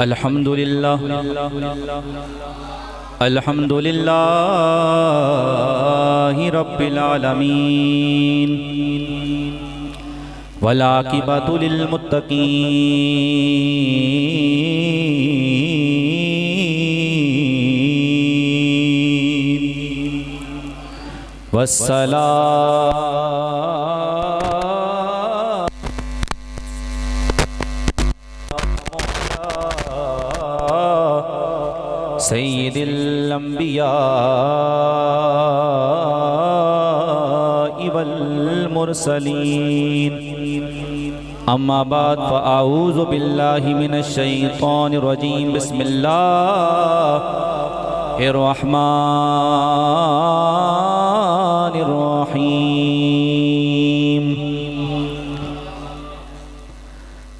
अल्हम्दुलिल्लाह अल्हम्दुलिल्लाहि रब्बिल आलमीन वल आक़िबतु लिल मुत्तक़ीन वस्सलाम सय्यिदिल अंबिया वल मुरसलीन अम्मा बाद फ़अऊज़ु बिल्लाहि मिनश शैतानिर रजीम बिस्मिल्लाहिर रहमानिर रहीम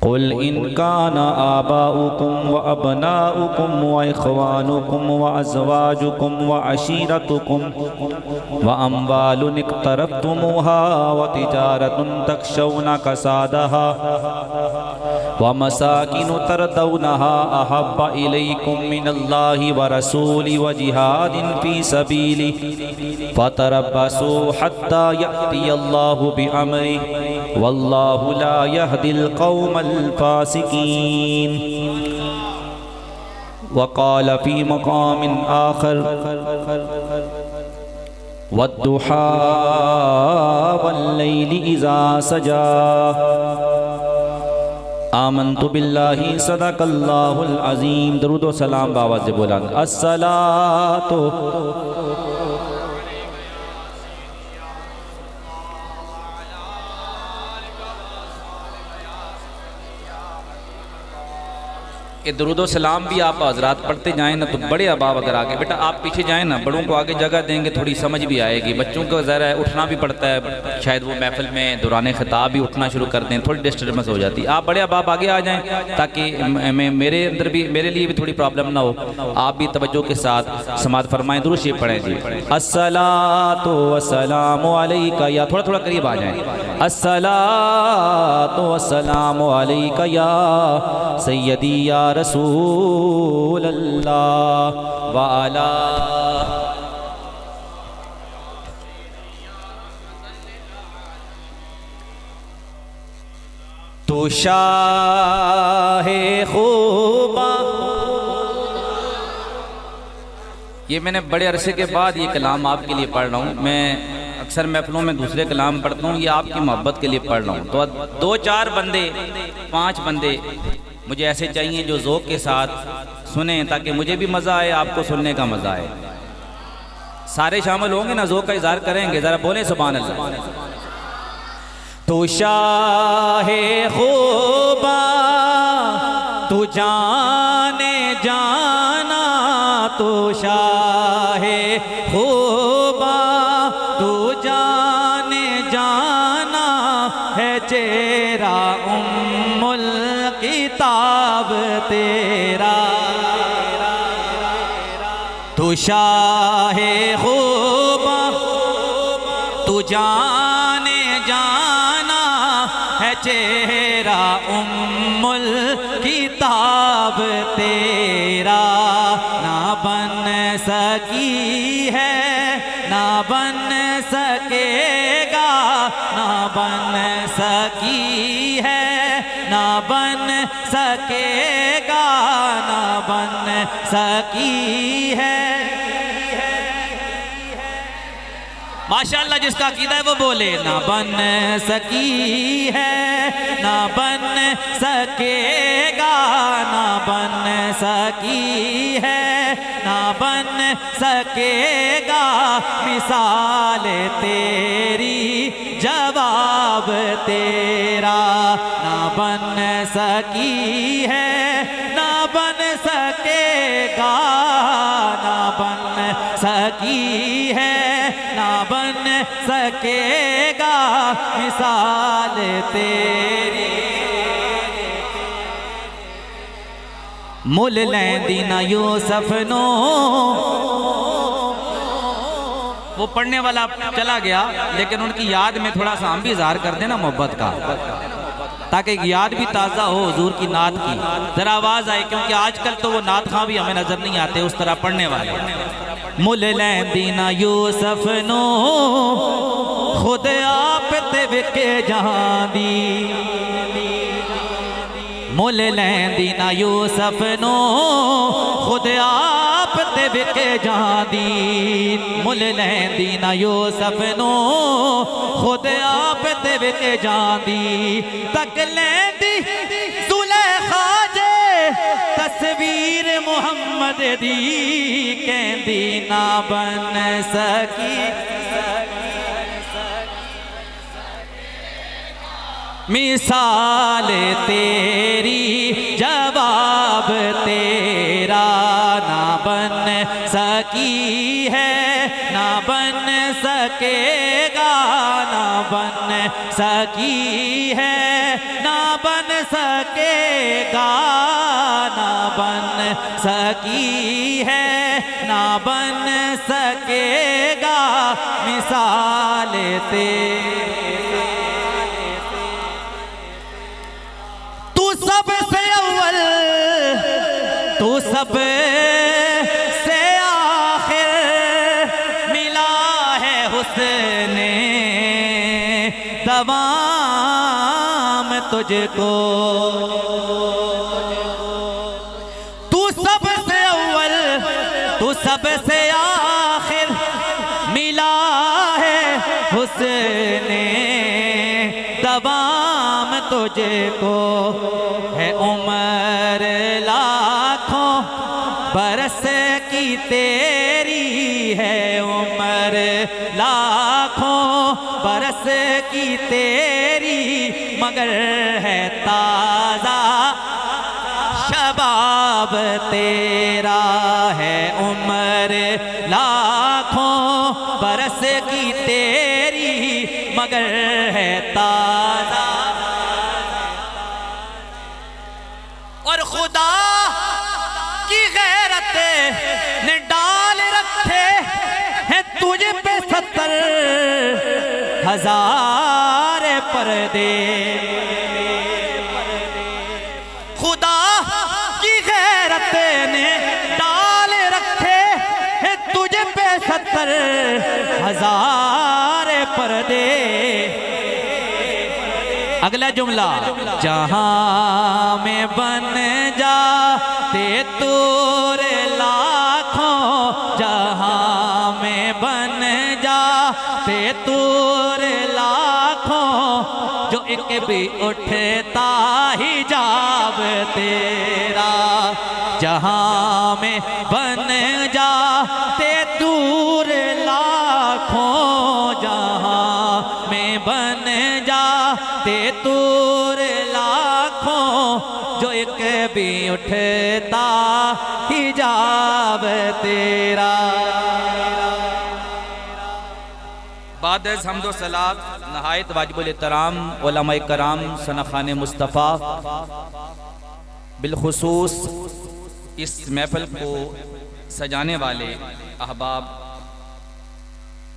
कुल इन काना आबाउकुम व अबनाउकुम व इख्वानुकुम व अज़वाजुकुम व अशीरतुकुम व अम्वालुन इक़्तरफ़्तुमूहा व तिजारतुन तख़शौना कसादहा व मसाकिनु तरदौनहा अहब्बा इलैकुम मिनल्लाहि व रसूलिहि व जिहादिन फ़ी सबीलिहि फ़तरब्बसू हत्ता यअतियल्लाहु बिअम्रिहि वल्लाहु ला यहदिल क़ौमल फ़ासिक़ीन वक़ाल फ़ी मक़ामिन आख़र वद्दुहा वल्लैलि इज़ा सजा आमन्तु बिल्लाहि सदक़ल्लाहुल अज़ीम। दरूद व सलाम बावाज़ बुलंद। अस्सलातु ये दरूदो सलाम भी आप हजरात पढ़ते जाएं ना तो बड़े अहबाब अगर आगे बेटा आप पीछे जाएं ना, बड़ों को आगे जगह देंगे थोड़ी समझ भी आएगी। बच्चों को ज़रा उठना भी पड़ता है, शायद वो महफिल में दौरान ख़िताब भी उठना शुरू कर दें, थोड़ी डिस्टर्बेंस हो जाती है। आप बड़े अहबाब आगे आ जाएँ ताकि मेरे अंदर भी मेरे लिए भी थोड़ी प्रॉब्लम ना हो। आप भी तवज्जो के साथ समात फरमाएँ, दुरूद शरीफ पढ़ें जी। अस्सलातु वस्सलामु अलैका, या थोड़ा थोड़ा करीब आ जाएँ। अस्सलातु वस्सलामु अलैका या सय्यदी या रसूल अल्लाह व अला तू शाहे खूबा। ये मैंने बड़े अरसे के बाद ये कलाम आपके लिए पढ़ रहा हूँ। मैं अक्सर महफिलों में दूसरे कलाम पढ़ता हूँ, ये आपकी मोहब्बत के लिए पढ़ रहा हूँ। तो 2-4 बंदे 5 बंदे मुझे ऐसे चाहिए जो ज़ौक़ के साथ सुने, ताकि मुझे भी मज़ा आए, आपको सुनने का मज़ा आए। सारे शामिल होंगे ना, ज़ौक़ का इज़हार करेंगे, ज़रा बोले सुभान अल्लाह। तू शाहे खूबा तू जाने जाना, तू शाहे खूबा तू जाने जाना है चेहरा उम्मुल किताब तेरा। तू शाहे खूबा तू जाने जाना है चेहरा उम्मुल किताब तेरा। ना बन सकी है ना बन सकेगा, ना बन सकी है ना बन सकेगा, ना बन सकी है। माशाअल्लाह, जिसका अकीदा है वो बोले। ना बन सकी है ना बन सकेगा, ना बन सकी है ना बन सकेगा, मिसाल तेरी जवाब तेरा। ना बन सकी है ना बन सकेगा, ना बन सकी है ना बन सकेगा, मिसाल तेरी। मुल लैंदी ना यूसुफ नो, वो पढ़ने वाला चला गया, लेकिन उनकी याद में थोड़ा सा हम भी इजहार कर देना मोहब्बत का, ताकि याद भी ताज़ा हो हुजूर की नात की। ज़रा आवाज़ आए, क्योंकि आजकल तो वो नात खां भी हमें नज़र नहीं आते उस तरह पढ़ने वाले। मुल लैंदी ना यूसुफ नो खुद आप ते विके जहां दी, मुल लैंदी ना यूसुफ नो खुद आप ते विके जहां दी, मुल लैंदी ना यूसुफ नो खुद आप ते विके जहां दी, तक लैंदी जुलेखा जे तस्वीर मुहम्मद दी, कहंदी ना बन सकी मिसाल तेरी जवाब तेरा, ना बन सकी है ना बन सकेगा, ना बन सकी है ना बन सकेगा, ना बन सकी है ना बन सकेगा मिसाल तेरी। सबसे अव्वल तू सबसे आखिर, मिला है हुस्ने तमाम तुझको, तू सबसे अव्वल तू सबसे आखिर, मिला है हुस्ने तमाम तुझको, है उम्र लाखों बरस की तेरी, है उम्र लाखों बरस की तेरी, मगर है ताज़ा शबाब तेरा, है उम्र लाखों बरस की तेरी, मगर है ताज़ा। और खुदा की गैरत ने डाल रखे हैं तुझ पे 70,000 पर्दे, खुदा की गैरत ने डाल रखे हैं तुझ पे 70,000 पर्दे। अगला जुमला, जहां में बन जाते तोरे लाखों, जहां में बन जाते तोरे लाखों, जो एक भी उठता हिजाब तेरा, जहां में बन जाते दूर लाखों, जहां में बन जाते दूर लाखों, जो एक भी उठता हिजाब तेरा। बाद हम्दो सलात नहायत वाजिबुल एहतराम उलमाए कराम सनखाने मुस्तफ़ा, बिलखुसूस इस महफिल को सजाने वाले अहबाब,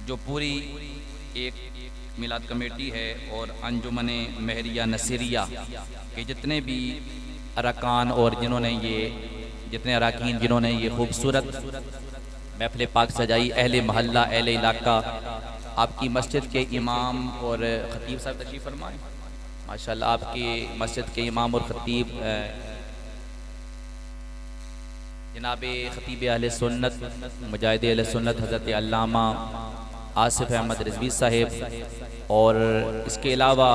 जो पूरी एक मिलाद कमेटी है और अंजुमन महरिया नसीरिया के जितने भी अरकान और जिन्होंने ये जितने अरकान जिन्होंने ये खूबसूरत महफिल पाक सजाई, अहले महल्ला अहले इलाका, आपकी मस्जिद के इमाम और ख़तीब साहब तशरीफ़ फरमाएं। माशाअल्लाह आपकी मस्जिद के इमाम और ख़तीब जनाब ख़तीब अहले सुन्नत मुजाहिद अहले सुन्नत हज़रत अल्लामा आसिफ अहमद रिजवी साहिब, और इसके अलावा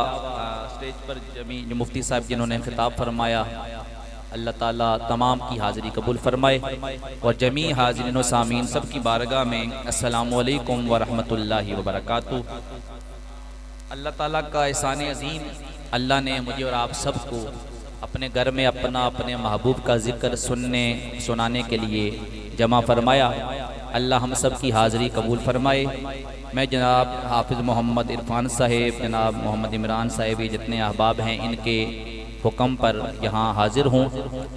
स्टेज पर जमी जो मुफ्ती साहब जिन्होंने खिताब फरमाया, अल्लाह ताला तमाम की हाज़िरी कबूल फरमाए, और जमी हाज़िरीन व सामीन सब की बारगाह में अस्सलामु अलैकुम व रहमतुल्लाहि व बरकातुहू। अल्लाह ताला का एहसान अज़ीम, अल्लाह ने मुझे और आप सबको अपने घर में अपने महबूब का ज़िक्र सुनाने के लिए जमा फरमाया। अल्लाह हम सब की हाज़िरी कबूल फरमाए। मैं जनाब हाफिज़ मोहम्मद इरफान साहिब, जनाब मोहम्मद इमरान साहिब, जितने अहबाब हैं इनके हुक्म पर यहाँ हाजिर हूँ।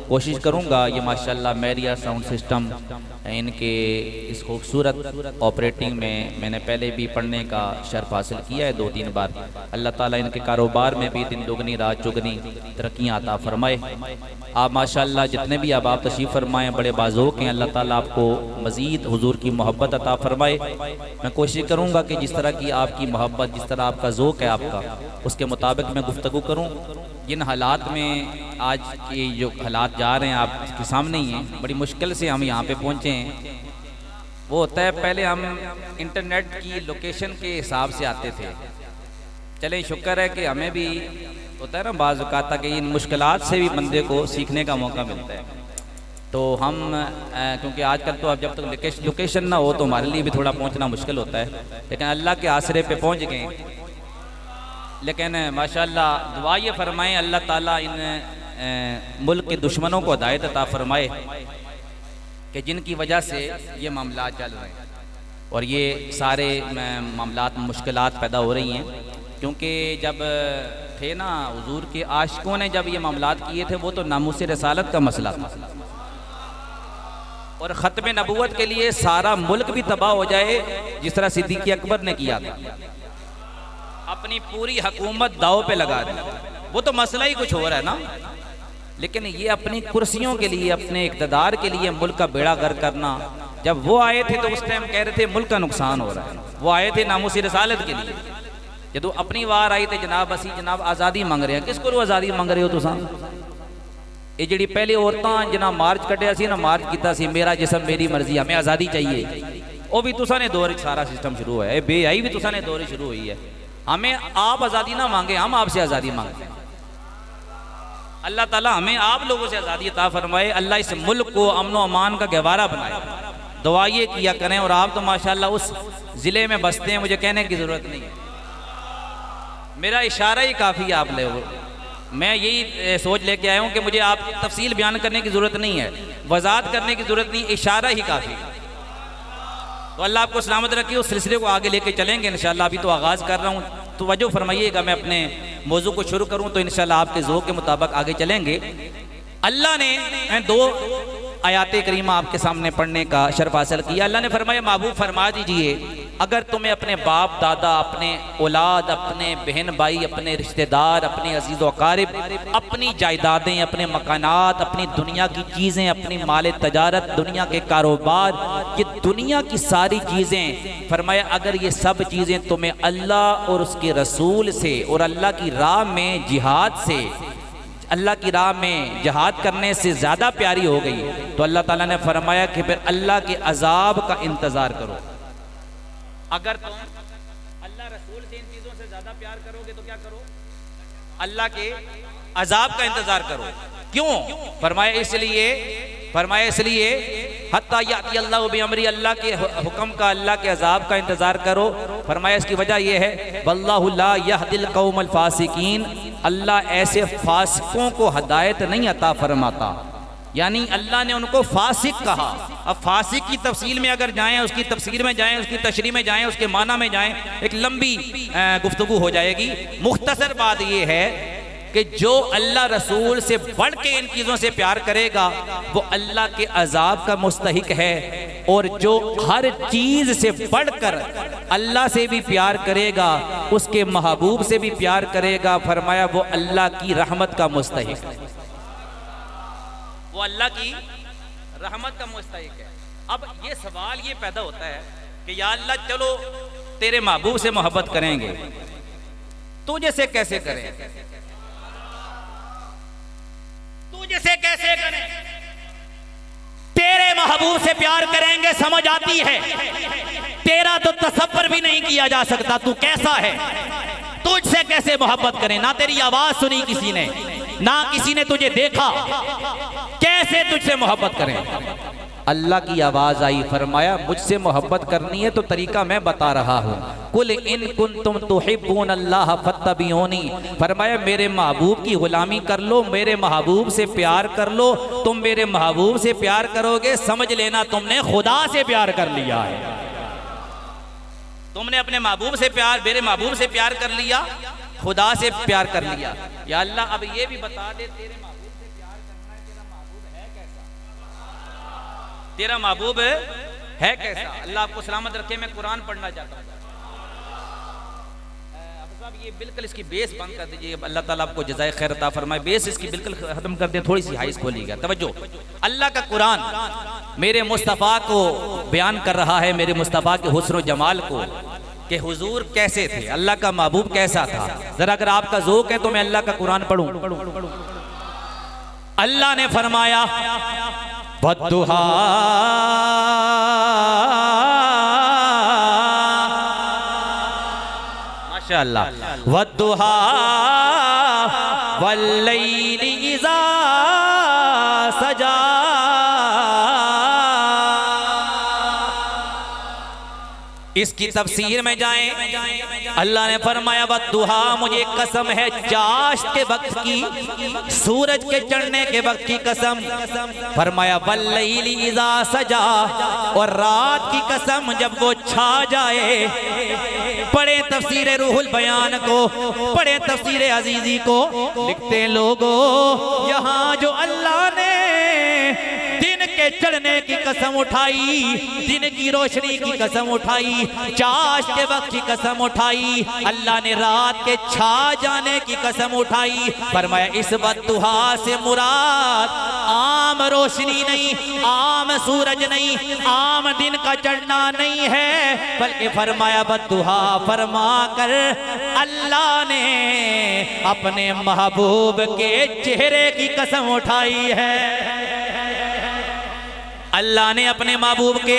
कोशिश करूँगा ये माशाअल्लाह मेरिया साउंड सिस्टम इनके इस खूबसूरत ऑपरेटिंग में मैंने पहले भी पढ़ने का शर्फ हासिल किया है 2-3 बार। अल्लाह ताला इनके कारोबार में भी दिन दुगनी रात चुगनी तरक्कियाँ अता फरमाए। आप माशाअल्लाह जितने भी अब आप तशरीफ़ फरमाएँ बड़े बाज़ोक हैं, अल्लाह ताला आपको मज़ीद हुजूर की मोहब्बत अता फरमाए। मैं कोशिश करूँगा कि जिस तरह की आपकी मोहब्बत, जिस तरह आपका ज़ौक़ है आपका, उसके मुताबिक मैं गुफ्तगू करूँ। जिन हालात में आज के जो हालात जा रहे हैं आपके सामने ही हैं, बड़ी मुश्किल से हम यहाँ पे पहुँचे हैं। वो होता है पहले हम इंटरनेट की लोकेशन के हिसाब से आते थे। चले शुक्र है कि हमें भी होता है ना बाज़ औक़ात कि इन मुश्किलात से भी बंदे को सीखने का मौका मिलता है। तो हम क्योंकि आजकल तो अब जब तक लोकेशन ना हो तो हमारे लिए भी थोड़ा पहुँचना मुश्किल होता है, लेकिन अल्लाह के आसरे पे पहुँच गए। लेकिन माशाअल्लाह दुआ ये फरमाएँ अल्लाह ताला इन मुल्क के दुश्मनों को हिदायत अता फरमाए कि जिनकी वजह से ये मामला चल रहे हैं और ये सारे मामलात मुश्किलात पैदा हो रही हैं। क्योंकि जब थे ना हुजूर के आशिकों ने जब ये मामलात किए थे वो तो नामूस रसालत का मसला था, और ख़त्म नबूवत के लिए सारा मुल्क भी तबाह हो जाए जिस तरह सिद्दीक़ अकबर ने किया था, अपनी पूरी हुकूमत दाव पे लगा दी। वो तो मसला ही कुछ हो रहा है ना, लेकिन ये अपनी कुर्सियों के लिए, अपने इक़्तिदार के लिए मुल्क का बेड़ा गर्क करना। जब वो आए थे तो उस टाइम कह रहे थे मुल्क का नुकसान हो रहा है, वो आए थे नामूस रसालत के लिए। जब अपनी वार आई थे जनाब असी जनाब आज़ादी मंग रहे हैं, किसको आज़ादी मंग रहे हो तुसां? ये जी पहले औरतां जना मार्च कटिया सी ना, मार्च किया सी मेरा जिसम मेरी मर्जी, हमें आज़ादी चाहिए, वो भी तुसा ने दौर सारा सिस्टम शुरू हुआ है। बेहयाई भी तुसा ने दौर शुरू हुई है। हमें आप आज़ादी ना मांगे, हम आपसे आज़ादी मांगते हैं। अल्लाह ताला हमें आप लोगों से आज़ादी अता फरमाए। अल्लाह इस मुल्क को अमन व अमान का गहवारा बनाए। दुआ ये किया करें। और आप तो माशाअल्लाह उस ज़िले में बसते हैं, मुझे कहने की ज़रूरत नहीं है, मेरा इशारा ही काफ़ी है आप लोगों। मैं यही सोच लेके आया हूँ कि मुझे आप तफसील बयान करने की ज़रूरत नहीं है, वज़ाहत करने की ज़रूरत नहीं, इशारा ही काफ़ी है। तो अल्लाह आपको सलामत रखिए। उस सिलसिले को आगे लेके चलेंगे इंशाअल्लाह। अभी तो आगाज़ कर रहा हूँ, तो वजह फरमाइएगा। मैं अपने मौजू को शुरू करूँ तो इंशाअल्लाह आपके ज़ौक़ के मुताबिक आगे चलेंगे। अल्लाह ने 2 आयात करीमा आपके सामने पढ़ने का शर्फ हासिल किया। अल्लाह ने फरमाया महबूब फरमा दीजिए, अगर तुम्हें अपने बाप दादा, अपने औलाद, अपने बहन भाई, अपने रिश्तेदार, अपने अजीज़ व अकारिब, अपनी जायदादें, अपने मकानात, अपनी दुनिया की चीज़ें, अपनी माल तजारत, दुनिया के कारोबार, ये दुनिया की सारी चीज़ें, फरमाया अगर ये सब चीज़ें तुम्हें अल्लाह और उसके रसूल से और अल्लाह की राह में जिहाद से, अल्लाह की राह में जिहाद करने से ज़्यादा प्यारी हो गई, तो अल्लाह ताला ने फरमाया कि फिर अल्लाह के अजाब का इंतज़ार करो। अगर तुम अल्लाह रसूल से इन चीज़ों से ज़्यादा प्यार करोगे तो क्या करो? अल्लाह के अजाब का इंतज़ार करो। क्यों? फरमाया इसलिए हत्ता याती अल्लाह बिअमरी, अल्लाह के हुक्म का, अल्लाह के अजाब का इंतज़ार करो। फरमाया इसकी वजह यह है वल्लाहु ला यहदिल कौमल फासिकीन, अल्लाह ऐसे फासिकों को हिदायत नहीं अता फरमाता। यानी अल्लाह ने उनको फासिक कहा। अब फासिक की तफसील में अगर जाएं, उसकी तफसीर में जाएं, उसकी तशरीह में जाएं, उसके माना में जाएं, एक लंबी गुफ्तगू हो जाएगी। मुख्तसर बात यह है कि जो अल्लाह रसूल से बढ़ के इन चीज़ों से प्यार करेगा वो अल्लाह के अजाब का मुस्तहिक है, और जो हर चीज़ से बढ़कर अल्लाह से भी प्यार करेगा, उसके महबूब से भी प्यार करेगा, फरमाया वो अल्लाह की रहमत का मुस्तहिक है, वो अल्लाह की रहमत का मुस्तहिक है। अब ये सवाल ये पैदा होता है कि या अल्लाह चलो तेरे महबूब से मोहब्बत करेंगे, तुझे से कैसे करें? तुझे से कैसे करें? तेरे महबूब से प्यार करेंगे समझ आती है, तेरा तो तसव्वुर भी नहीं किया जा सकता तू कैसा है। तुझसे कैसे मोहब्बत करें? ना तेरी आवाज सुनी किसी ने, ना किसी ने तुझे देखा, कैसे तुझसे मोहब्बत करें? अल्लाह की आवाज आई, फरमाया मुझसे मोहब्बत करनी है तो तरीका मैं बता रहा हूँ। कुल इन कुंतुम तुहिब्बून अल्लाह फत्तबिऊनी, फरमाया मेरे महबूब की गुलामी कर लो, मेरे महबूब से प्यार कर लो। तुम मेरे महबूब से प्यार करोगे, समझ लेना तुमने खुदा से प्यार कर लिया है। तुमने अपने महबूब से प्यार, मेरे महबूब से प्यार कर लिया, खुदा से प्यार कर लिया। या अल्लाह अब ये भी बता दे तेरे महबूब से प्यार करना है, तेरा महबूब है कैसा? तेरा महबूब है कैसा? अल्लाह आपको सलामत रखे। मैं कुरान पढ़ना चाहता हूँ। ये बिल्कुल इसकी बेस बंद कर दीजिए। अल्लाह ताला आपको जज़ाए खैर अता फरमाए। बेस इसकी बिल्कुल खत्म कर दे। थोड़ी सी हाइस खोलिएगा। तवज्जो। अल्लाह का कुरान मेरे मुस्तफ़ा को बयान कर रहा है, मेरे मुस्तफ़ा के हुस्न व जमाल को, कि हुजूर कैसे थे, अल्लाह का महबूब कैसा था। जरा अगर आपका ज़ौक़ है तो मैं अल्लाह का कुरान पढ़ूं। अल्लाह ने फरमाया वद्दुहा माशाअल्लाह, वद्दुहा वल्लैलि इज़ा सजा। इसकी तफसीर में जाएं, अल्लाह ने फरमाया वद्दुहा, मुझे कसम है चाश्त के वक्त की, सूरज के चढ़ने के वक्त की कसम। फरमाया वल्लैलि इज़ा सजा, और रात की कसम जब वो छा जाए। पढ़े तफसीर रूहुल बयान को, पढ़े तफसीर अजीजी को। लिखते लोगों, यहाँ जो अल्लाह ने दिन के चढ़ने की कसम उठाई, दिन की रोशनी की कसम उठाई, चाश के वक्त की कसम उठाई, अल्लाह ने रात के छा जाने की कसम उठाई। फरमाया इस वद्दुहा से मुराद आम रोशनी नहीं, आम सूरज नहीं, आम दिन का चढ़ना नहीं है, बल्कि फरमाया वद्दुहा फरमा कर अल्लाह ने अपने महबूब के चेहरे की कसम उठाई है। अल्लाह ने अपने महबूब के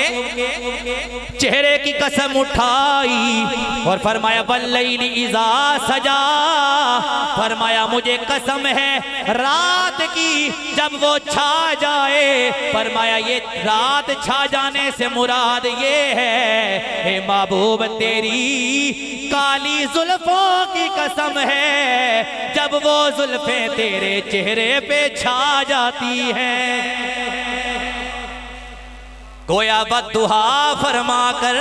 चेहरे की कसम उठाई और फरमाया वल्लैलि इज़ा सजा। फरमाया मुझे कसम है रात की जब वो छा जाए। फरमाया ये रात छा जाने से मुराद ये है, हे महबूब तेरी काली जुल्फों की कसम है, जब वो जुल्फें तेरे चेहरे पे छा जाती हैं। गोया बद्दुहा फरमा कर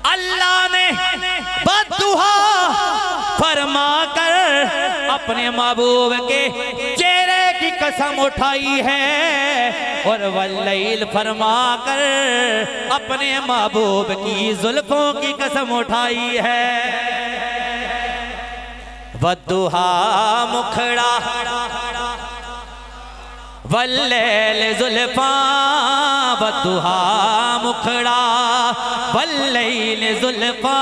अल्लाह ने बद्दुहा फरमा कर अपने महबूब के चेहरे की कसम उठाई है और वल्लैल फरमा कर अपने महबूब की जुल्फों की कसम उठाई है। बद्दुहा मुखड़ा वल्लैल जुल्फा, बद्दुहा मुखड़ा वल्लैल जुल्फा,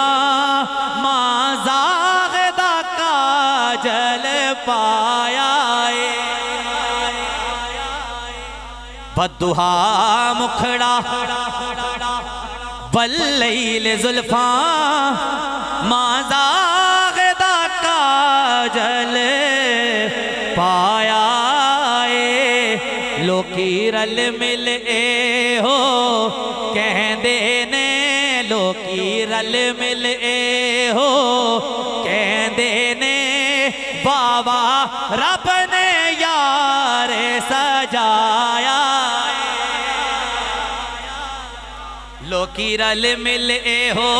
माँ ज़ाग़दा काजल पाया। बद्दुहा मुखड़ा वल्लैल जुल्फा, माँ ज़ाग़दा काजल पाया। लोकी रल मिल ए हो कहंदे ने, लोकी रल मिल ए हो कहंदे ने, बाबा रब ने यार सजाया। लोकी रल मिल ए हो,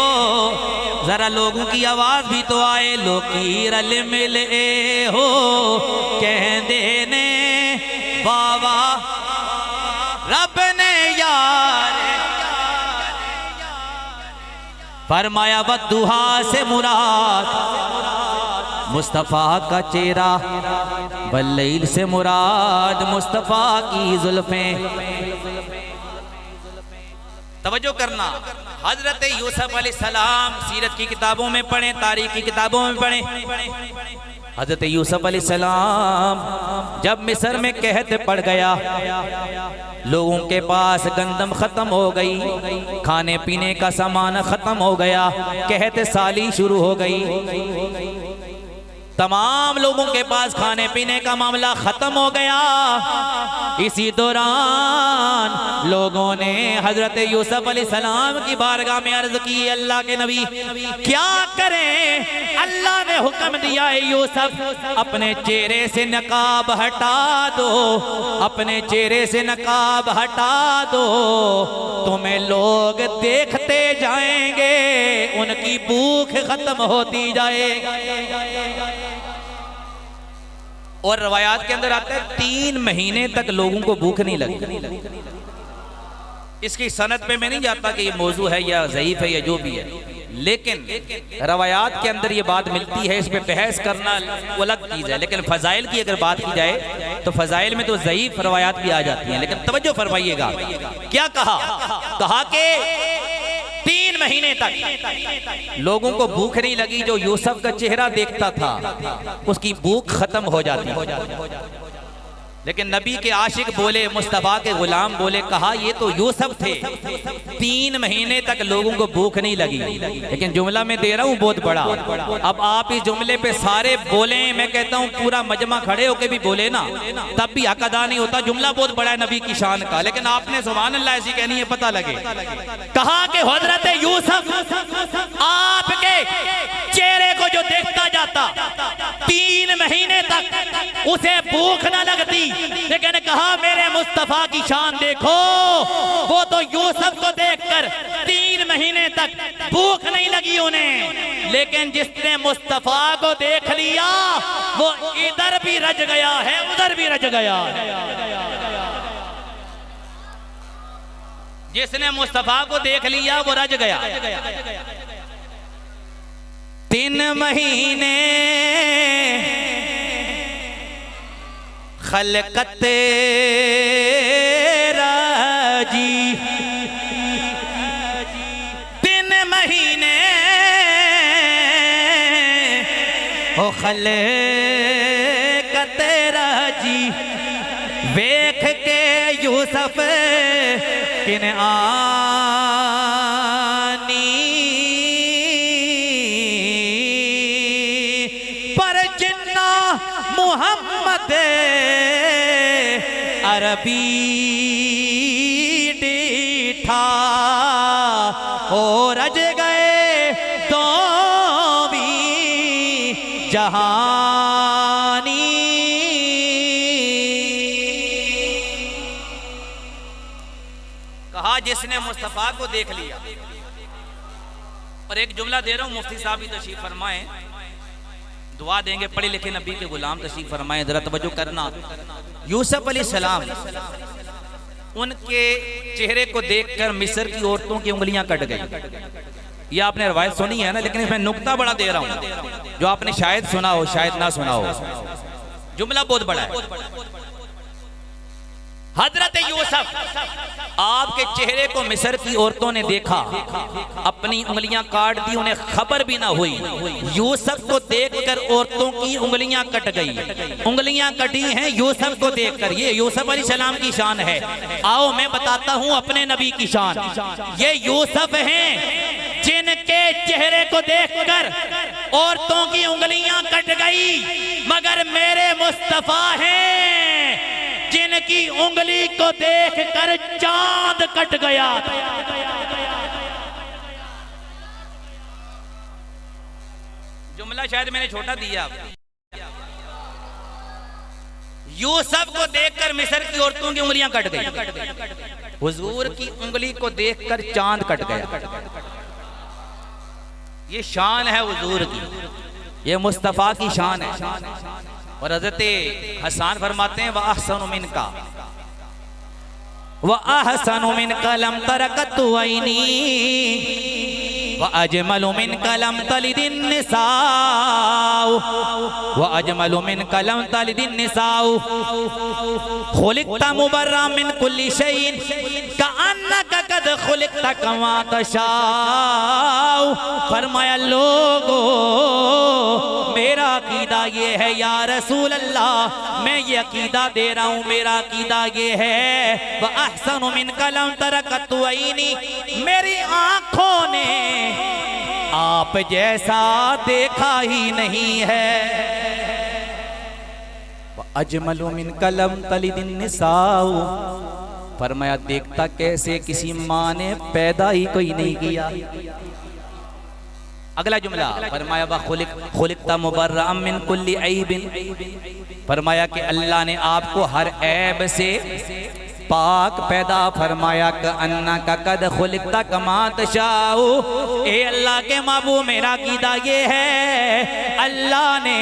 जरा लोगों की आवाज भी तो आए। लोकी रल मिल ए हो कहंदे ने, बाबा रब ने यार। फरमाया बद्दुहा से मुराद मुस्तफ़ा का चेहरा, वल्लैल से मुराद मुस्तफ़ा की जुल्फें। तवज्जो करना, हजरत यूसुफ अलैहिस्सलाम सीरत की किताबों में पढ़ें, तारीख की किताबों में पढ़ें। हजरत यूसुफ अलैहिस्सलाम जब मिस्र में कहत पड़ गया, लोगों के पास गंदम खत्म हो गई, खाने पीने का सामान खत्म हो गया, कहत साली शुरू हो गई। तमाम लोगों के पास खाने पीने का मामला खत्म हो गया। इसी दौरान लोगों ने हजरत यूसुफ अलैहिस्सलाम की बारगाह में अर्ज की, अल्लाह के नबी क्या करें? अल्लाह ने हुक्म दिया है यूसुफ अपने चेहरे से नकाब हटा दो, अपने चेहरे से नकाब हटा दो, तुम्हें लोग देखते जाएंगे, उनकी भूख खत्म होती जाएगी। और रवायात के अंदर आता है 3 महीने तक लोगों को भूख नहीं लगी। इसकी सनद पे मैं नहीं जाता कि ये मौजू है या ज़ईफ है या जो भी है, लेकिन रवायात के अंदर ये बात मिलती है, इस पे बहस करना वो अलग चीज़ है। लेकिन फ़ज़ाइल की अगर बात की जाए तो फ़ज़ाइल में तो ज़ईफ रवायात भी आ जाती हैं। लेकिन तवज्जो फरमाइएगा, क्या कहा कि 3 महीने तक लोगों को भूख नहीं लगी। जो यूसुफ का चेहरा देखता था उसकी भूख खत्म हो जाती। लेकिन नबी के आशिक बोले, मुस्तफ़ा के गुलाम बोले, कहा ये तो यूसुफ थे, 3 महीने तक लोगों को भूख नहीं लगी। लेकिन जुमला मैं दे रहा हूँ बहुत बड़ा, अब आप इस जुमले पे सारे बोले, मैं कहता हूँ पूरा मजमा खड़े होके भी बोले ना तब भी हक अदा नहीं होता। जुमला बहुत बड़ा है नबी की शान का, लेकिन आपने सुभान अल्लाह ऐसी कहनी है पता लगे। कहा कि हजरत यूसुफ आपके चेहरे को जो देखता जाता 3 महीने तक उसे भूख न लगती। लेकिन कहा मेरे मुस्तफा की शान देखो, वो तो यूसुफ को देखकर 3 महीने तक भूख नहीं लगी उन्हें, लेकिन जिसने मुस्तफा को देख लिया वो इधर भी रज गया है उधर भी रज गया है। जिसने मुस्तफा को देख लिया वो रज गया। 3 महीने खलकत राजी, 3 महीने हो खलकत राजी, वेख के यूसुफ किन आनी, पर जिन्ना मुहम्मद अरबी डीठा हो रज गए तो भी जहानी। कहा जिसने मुस्तफा को देख लिया। और एक जुमला दे रहा हूं, मुफ्ती साहब भी तशरीफ फरमाए, दुआ देंगे, पढ़े लिखे नबी के गुलाम तशरीफ फरमाए, जरा तवज्जो करना। यूसुफ अलैहिस्सलाम, उनके चेहरे को देखकर मिस्र की औरतों की उंगलियां कट गई। ये आपने रवायत सुनी है ना, लेकिन इसमें नुक्ता बड़ा दे रहा हूं जो आपने शायद सुना हो शायद ना सुना हो। जुमला बहुत बड़ा है। हजरत यूसुफ आपके चेहरे को मिस्र की औरतों ने देखा, अपनी उंगलियां काट दी, उन्हें खबर भी ना हुई। यूसुफ को देखकर औरतों की उंगलियां कट गई। उंगलियां कटी हैं यूसुफ को देखकर। ये यूसुफ अलैहिस्सलाम की शान है। आओ मैं बताता हूं अपने नबी की शान। ये यूसुफ हैं जिनके चेहरे को देखकर औरतों की उंगलियां कट गई, मगर मेरे मुस्तफा हैं जिनकी उंगली को देखकर चांद कट गया। जुमला शायद मैंने छोटा दिया। यूसुफ को देखकर मिस्र की औरतों की उंगलियां कट गई, हुजूर की उंगली को देखकर चांद कट गया। ये शान है हुजूर की, ये मुस्तफा की शान है। और हज़रत हसन फरमाते हैं, वह अहसनु मिनका व अहसनु मिनका लम तरकतु ऐनी व अजमलु मिनका लम तलिदिन निसाउ व अजमलु मिनका लम तलिदिन निसाउ खुलिक़ता मुबर्रा मिन कुल्ली शैइन कअन्नका कद खुलिक़ता कमा तशाउ। फरमाया लोगो मेरा अकीदा ये है या रसूल अल्लाह, मैं ये अकीदा दे रहा हूँ, मेरा अकीदा ये है व अहसनु मिनका लम तरकतु ऐनी, मेरी आंखों ने आप जैसा देखा ही नहीं है। व अजमलु मिनका लम तलिदिन निसाउ, फरमाया देखता कैसे किसी माँ ने पैदा ही कोई नहीं किया। अगला जुमला फरमाया खुलिक़ता मुबर्रअम मिन कुल्ली ऐबिन, फरमाया कि अल्लाह ने आपको हर ऐब से पाक पैदा फरमाया। कअन्नका कद खुलिक़ता कमा तशाउ, ए अल्लाह के महबूब मेरा अकीदा ये है अल्लाह ने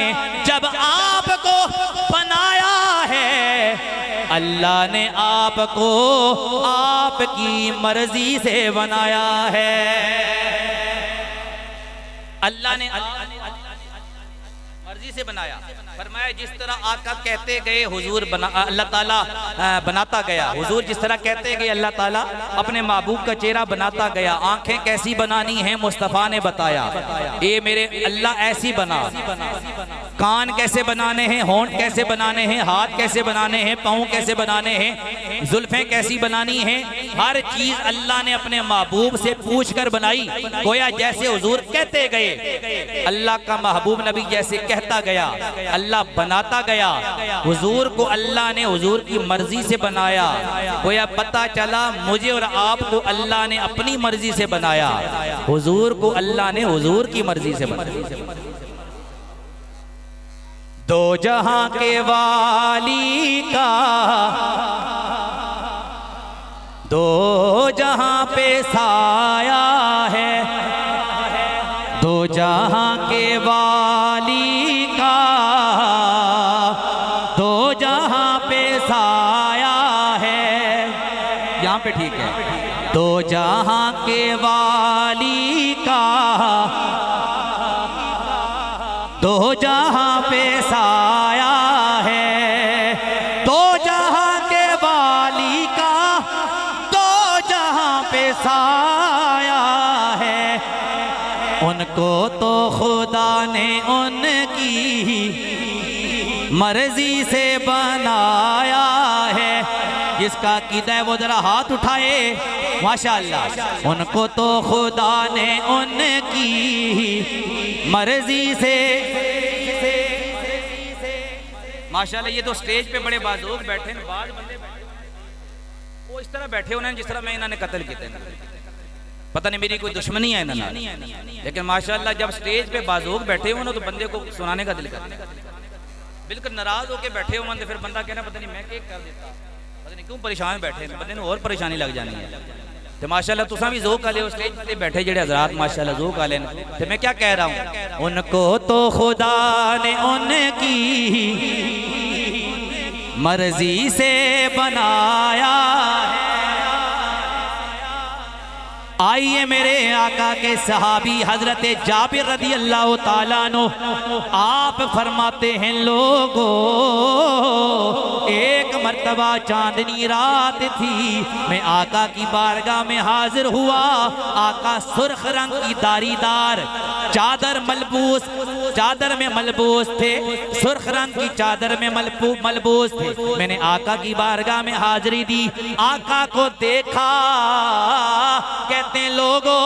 जब आपको बनाया है अल्लाह ने आपको आपकी मर्जी से बनाया है। अल्लाह ने मर्जी से बनाया। फरमाया जिस तरह आका कहते गए हुजूर अल्लाह ताला बनाता गया। हुजूर जिस तरह कहते गए अल्लाह ताला अपने महबूब का चेहरा बनाता गया। आंखें कैसी बनानी है मुस्तफ़ा ने बताया। ये मेरे अल्लाह ऐसी बना। कान कैसे बनाने हैं, होंठ कैसे बनाने हैं, हाथ कैसे बनाने हैं, पाँव कैसे बनाने हैं, जुल्फें कैसी बनानी हैं, हर चीज अल्लाह ने अपने महबूब से पूछ कर बनाई। गोया जैसे हुजूर कहते गए, अल्लाह का महबूब नबी जैसे कहता गया, अल्लाह बनाता गया। हुजूर को अल्लाह ने हुजूर की मर्जी से बनाया। गोया पता चला मुझे और आपको अल्लाह ने अपनी मर्जी से बनाया, हुजूर को अल्लाह ने हुजूर की मर्जी से बनाया। दो जहां के वाली का दो जहां पे साया है, दो जहां के वाली का दो जहां पे साया है। यहाँ पे ठीक है। दो जहां के वाली का दो जहां पे साया है, दो जहां के वाली का दो जहां पे साया है। उनको तो खुदा ने उनकी मर्जी से बनाया है। जिसका कीदा है वो जरा हाथ उठाए माशाअल्लाह। उनको तो खुदा ने उनकी मर्जी से माशाअल्लाह। ये तो स्टेज पे बड़े बाजूक बैठे हैं। बाद बंदे वो इस तरह बैठे उन्होंने जिस तरह मैं इन्होंने कत्ल किए थे। पता नहीं मेरी कोई दुश्मनी है ना, लेकिन माशाअल्लाह जब स्टेज पे बाजूक बैठे हो ना तो बंदे को सुनाने का दिल करता। बिल्कुल नाराज होके बैठे हो फिर बंदा कहना पता नहीं मैं क्या कर देता, पता नहीं क्यों परेशान बैठे, बंदे ने और परेशानी लग जानी है। तो माशाअल्लाह तुसा भी ज़ोक आले स्टेज पे बैठे जेड़े हज़रात माशाअल्लाह ज़ोक आले। तो मैं क्या कह रहा हूँ, उनको तो खुदा ने उनकी मर्जी से बनाया है। आइए मेरे आका के सहाबी हजरत जाबिर रदी अल्लाह ताला अन्हु आप फरमाते हैं, लोगों एक मर्तबा चांदनी रात थी, मैं आका की बारगाह में हाजिर हुआ। आका सुर्ख रंग की दारीदार चादर मलबूस, चादर में मलबूस थे, सुर्ख रंग की चादर में मलबूस थे। मैंने आका की बारगाह में हाजिरी दी, आका को देखा। कहते हैं लोगों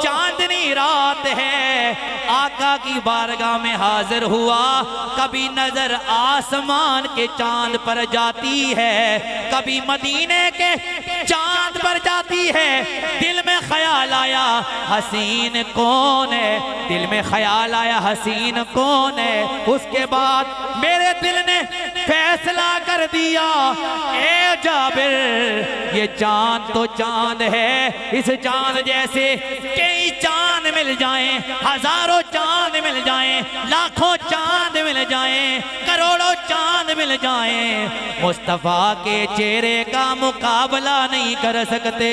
चांदनी रात है, आका की बारगाह में हाजिर हुआ। कभी नजर आसमान के चांद पर जाती है, कभी मदीने के चांद पर जाती है। दिल में ख्याल आया हसीन कौन है, दिल में ख्याल आया हसीन कौन है। उसके बाद मेरे दिल ने फैसला कर दिया, ए जाबिर ये चांद तो चांद है, इस चांद जैसे कई चांद मिल जाएं, हजारों चांद मिल जाएं, लाखों चांद मिल जाएं, करोड़ों चांद मिल जाएं, मुस्तफा के चेहरे का मुकाबला नहीं कर सकते।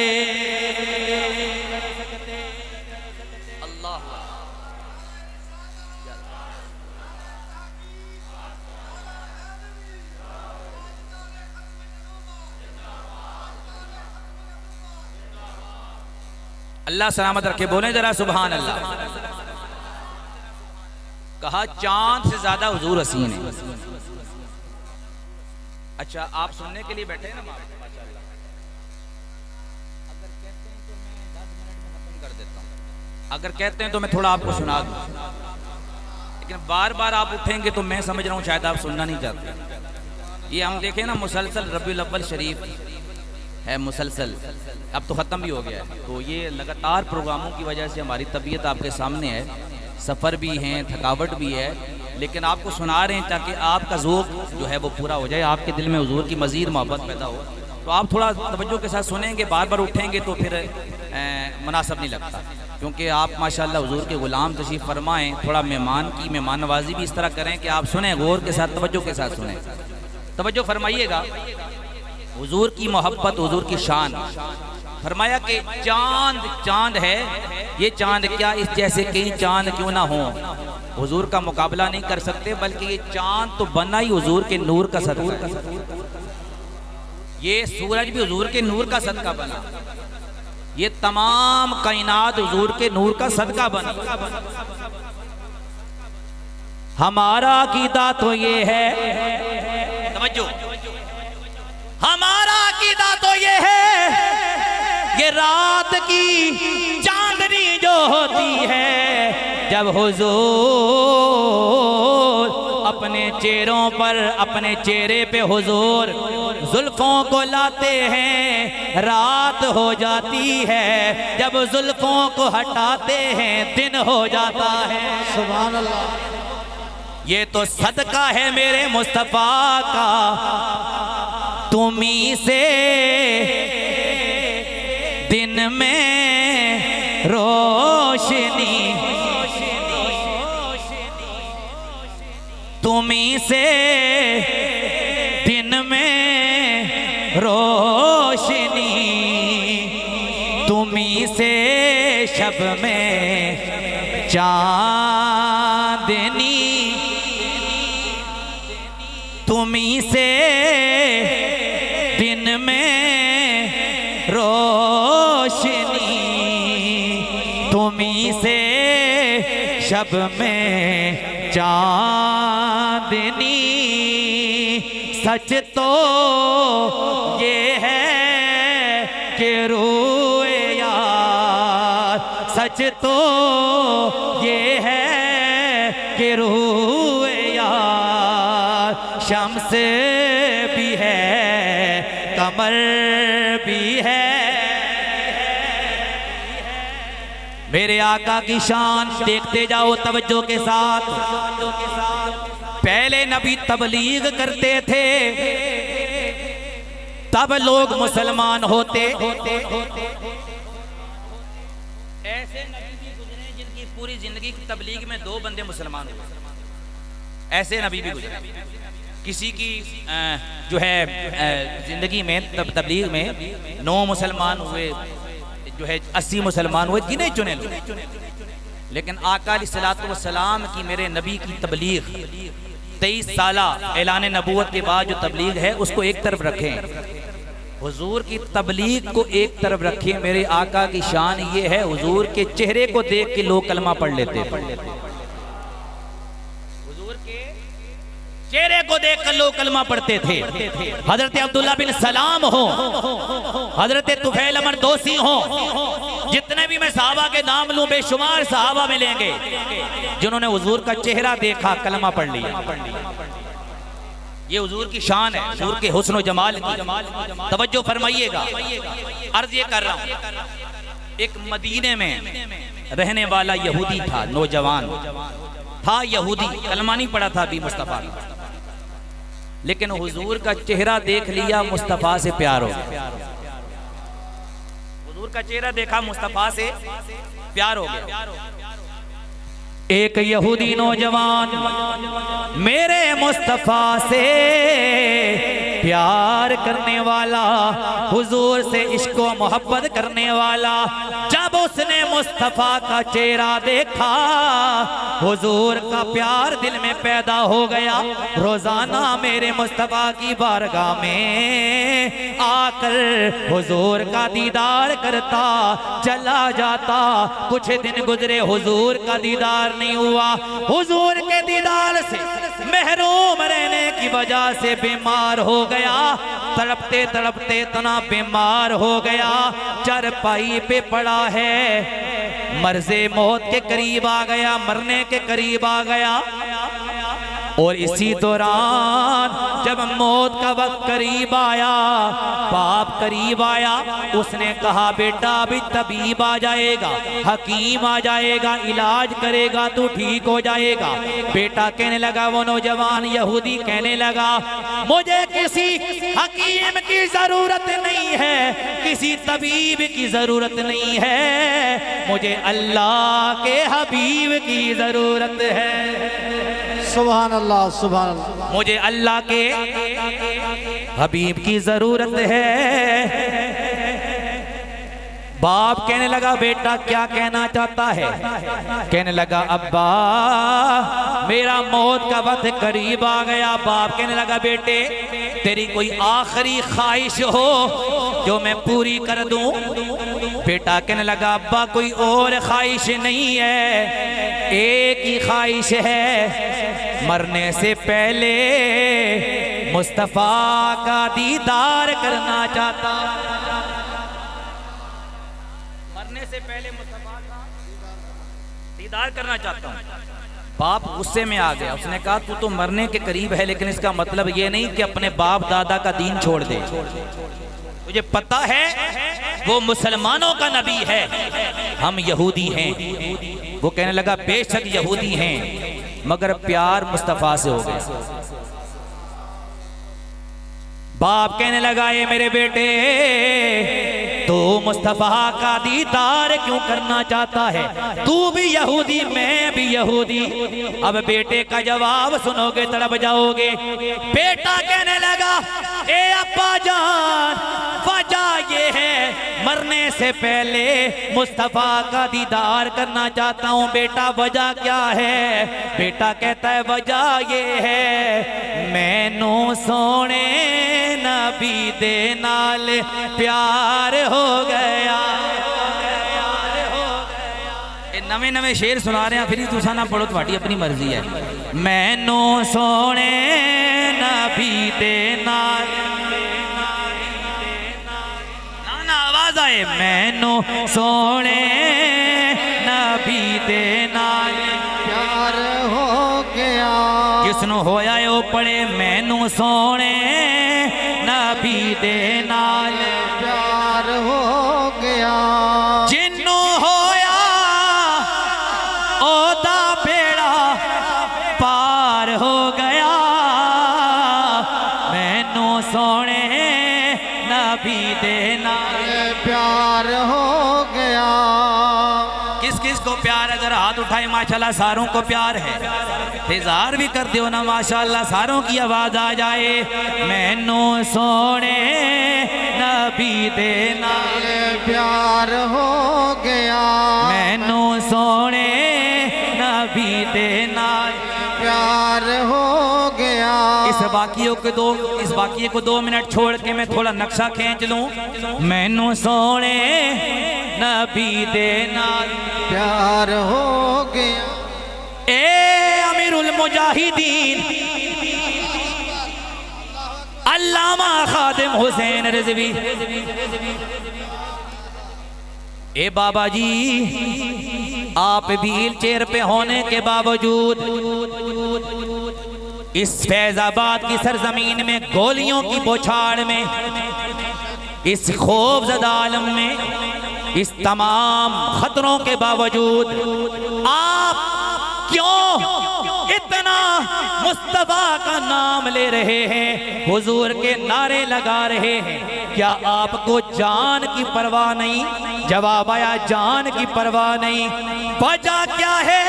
अल्लाह सलामत रखे, बोले जरा सुभान अल्लाह। कहा चांद से ज्यादा हुजूर हसीन है। अच्छा आप सुनने के लिए बैठे हैं ना, अगर कहते हैं तो मैं 10 मिनट में खत्म कर देता हूँ, अगर कहते हैं तो मैं थोड़ा आपको सुना दूँ, लेकिन बार बार आप उठेंगे तो मैं समझ रहा हूँ शायद आप सुनना नहीं चाहते। ये हम देखें ना मुसलसल रबीउल अव्वल शरीफ है, मुसलसल अब तो ख़त्म भी हो गया है। तो ये लगातार प्रोग्रामों की वजह से हमारी तबीयत आपके सामने है, सफ़र भी हैं, थकावट भी है, लेकिन आपको सुना रहे हैं ताकि आपका ज़ौक़ जो है वो पूरा हो जाए, आपके दिल में हुजूर की मज़ीद मोहब्बत पैदा हो। तो आप थोड़ा तवज्जो के साथ सुनेंगे, बार बार उठेंगे तो फिर मुनासिब नहीं लगता, क्योंकि आप माशाअल्लाह हुजूर के ग़ुलाम तशरीफ़ फरमाएँ। थोड़ा मेहमान की मेहमान नवाजी भी इस तरह करें कि आप सुने, गौर के साथ तवज्जो के साथ सुने, तवज्जो फरमाइएगा। हुजूर की मोहब्बत, हुजूर की शान। फरमाया कि चांद चांद है, ये चांद क्या इस जैसे कई चांद क्यों ना हो, हुजूर का मुकाबला नहीं कर सकते, बल्कि ये चांद तो बना ही हुजूर के नूर का सदका। ये सूरज भी हुजूर के नूर का सदका बना, ये तमाम कायनात हुजूर के नूर का सदका बना। हमारा अकीदा तो ये है, समझो, हमारा अकीदा तो ये है, ये रात की चांदनी जो होती है, जब हुजूर अपने चेहरों पर, अपने चेहरे पे हुजूर जुल्फों को लाते हैं, रात हो जाती है, जब जुल्फों को हटाते हैं दिन हो जाता है। सुभान अल्लाह। ये तो सदका है मेरे मुस्तफा का, तुम्ही से दिन में रोशनी, तुम्ही से दिन में रोशनी, तुम्ही से शब में चांदनी, तुम्ही से दिन में रोशनी, तुम्ही से शब में चांदनी। सच तो ये है कि रोए यार, सच तो ये है कि रोए यार, शम्स भी है कमर भी है। मेरे आका की शान देखते जाओ तवज्जो के साथ। पहले नबी तबलीग करते थे, तब लोग मुसलमान होते। ऐसे नबी भी गुजरे जिनकी पूरी जिंदगी की तबलीग में 2 बंदे मुसलमान हुए, ऐसे नबी भी गुजरे। किसी की जो है जिंदगी में तबलीग में 9 मुसलमान हुए, जो है 80 मुसलमान हुए, गिने चुने लोग। लेकिन आका अलैहिस्सलातु वस्सलाम की, मेरे नबी की तबलीग 23 साला ऐलान नबूवत के बाद जो तबलीग है उसको एक तरफ रखें, हुजूर की तबलीग को एक तरफ रखें। मेरे आका की शान ये है, हुजूर के चेहरे को देख के लोग कलमा पढ़ लेते थे, हुजूर के चेहरे को देख कर लोग कलमा पढ़ते थे। हजरत अब्दुल्ला बिन सलाम हो, हजरत तुफैल अमर दोसी हो, जितने भी मैं सहाबा के नाम लूं बेशुमार सहाबा मिलेंगे जिन्होंने हुजूर का चेहरा देखा, कलमा पढ़ लिया। ये हुजूर की शान है, हुजूर के हुस्न व जमाल की। तवज्जो फरमाइएगा, अर्ज ये कर रहा हूं, एक मदीने में रहने वाला यहूदी था, नौजवान था यहूदी, कलमा नहीं पढ़ा था अभी मुस्तफा, लेकिन हुजूर का चेहरा देख लिया, मुस्तफा से प्यार हो गया। हुजूर का चेहरा देखा, मुस्तफा से प्यार हो गया। एक यहूदी नौजवान मेरे मुस्तफा से प्यार करने वाला, हुजूर से इश्क व मोहब्बत करने वाला, जब उसने मुस्तफा का चेहरा देखा, हुजूर का प्यार दिल में पैदा हो गया। रोजाना मेरे मुस्तफा की बारगाह में आकर हुजूर का दीदार करता चला जाता। कुछ दिन गुजरे, हुजूर का दीदार नहीं हुआ। हुजूर के दीदार से महरूम रहने की वजह से बीमार हो गया। तड़पते तड़पते इतना बीमार हो गया, चारपाई पे पड़ा है, मर्ज़े मौत के करीब आ गया, मरने के करीब आ गया। और इसी दौरान जब मौत का वक्त करीब आया, बाप करीब आया, उसने कहा बेटा अभी तबीब आ जाएगा, हकीम आ जाएगा, इलाज करेगा, तू ठीक हो जाएगा। बेटा कहने लगा, वो नौजवान यहूदी कहने लगा, मुझे किसी हकीम की जरूरत नहीं है, किसी तबीब की जरूरत नहीं है, मुझे अल्लाह के हबीब की जरूरत है। सुभान अल्लाह सुभान अल्लाह। मुझे अल्लाह के हबीब की जरूरत है। बाप कहने लगा बेटा क्या कहना चाहता है? कहने लगा अब्बा मेरा मौत का वक्त करीब आ गया। बाप कहने लगा बेटे तेरी कोई आखिरी ख्वाहिश हो जो मैं पूरी कर दूं? बेटा कहने लगा अब्बा कोई और ख्वाहिश नहीं है, एक ही ख्वाहिश है, मरने से पहले मुस्तफा का दीदार करना चाहता। मरने से पहले मुस्तफा का दीदार करना चाहता हूँ। बाप गुस्से में आ गया। उसने कहा तू तो मरने के करीब है, लेकिन इसका मतलब ये नहीं कि अपने बाप दादा का दीन छोड़ दे। तुझे पता है वो मुसलमानों का नबी है, हम यहूदी हैं। वो कहने लगा बेशक यहूदी हैं, मगर प्यार मुस्तफा से हो गया। बाप कहने लगा ये मेरे बेटे तो मुस्तफा का दीदार क्यों करना चाहता है? तू भी यहूदी मैं भी यहूदी। अब बेटे का जवाब सुनोगे तड़प जाओगे। बेटा कहने लगा ए अब्बा जान वजह ये है मरने से पहले मुस्तफा का दीदार करना चाहता हूँ। बेटा वजह क्या है? बेटा कहता है वजह ये है मैनू सोने नबी दे नाल प्यार हो गया। नवे नवे शेर सुना रहे हैं, फिर तुसा ना पढ़ो, तुम्हारी अपनी मर्जी है। मैनू सोने नबी दे नाल ना आवाज आए। मैनू सोने नबी दे नाल प्यार हो गया। जिसनों होया ओ पढ़े मैनू सोने नबी दे नाल प्यार हो गया। जिन्नू होया ओदा बेड़ा पार हो गया। मैनू सोने नबी दे नाल प्यार हो गया। किस किस को प्यार है? जरा हाथ उठाए। माशाल्लाह सारों को प्यार है। इंतजार भी कर दो ना माशाल्लाह, सारों की आवाज आ जाए। मैनू सोने नबी दे नाल प्यार हो गया। मैनू सोने नबी दे नाल प्यार हो गया। इस वाकिये को 2 मिनट छोड़ के मैं थोड़ा नक्शा खींच लूं। मैनू सोने नबी दे नाल प्यार हो गया। ए अमीरुल मुजाहिदीन अल्लामा खादिम हुसैन रिजवी, ए बाबा जी आप व्हील चेयर पे होने के बावजूद इस फैजाबाद की सरजमीन में गोलियों की बौछार में, इस खौफजदा आलम में, इस तमाम खतरों के बावजूद आप क्यों इतना मुस्तफा का नाम ले रहे हैं, हुजूर के नारे लगा रहे हैं? क्या आपको जान की परवाह नहीं? जवाब आया जान की परवाह नहीं। वजह क्या है?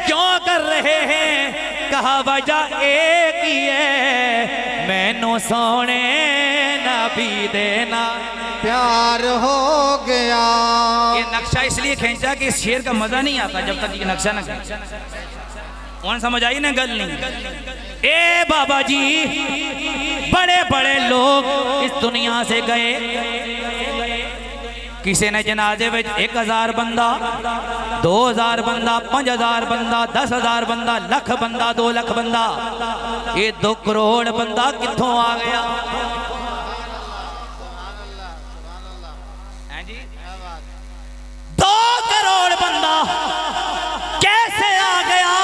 क्यों कर रहे हैं? कहा वजह एक ही है, मैनू सोने नबी देना प्यार हो गया। ये नक्शा इसलिए खींचा कि इस शेर का मजा नहीं आता जब तक ये नक्शा ना खींचा। कौन समझ आई ना गल नहीं? ए बाबा जी बड़े बड़े लोग इस दुनिया से गए। किसी ने जनाजे में 1000 बंदा, 2000 बंदा, 5000 बंदा, 10,000 बंदा, लख बंदा, 2 लाख बंदा, ये 2 करोड़ बंदा कित्थों आ गया? हैं जी 2 करोड़ बंदा कैसे आ गया?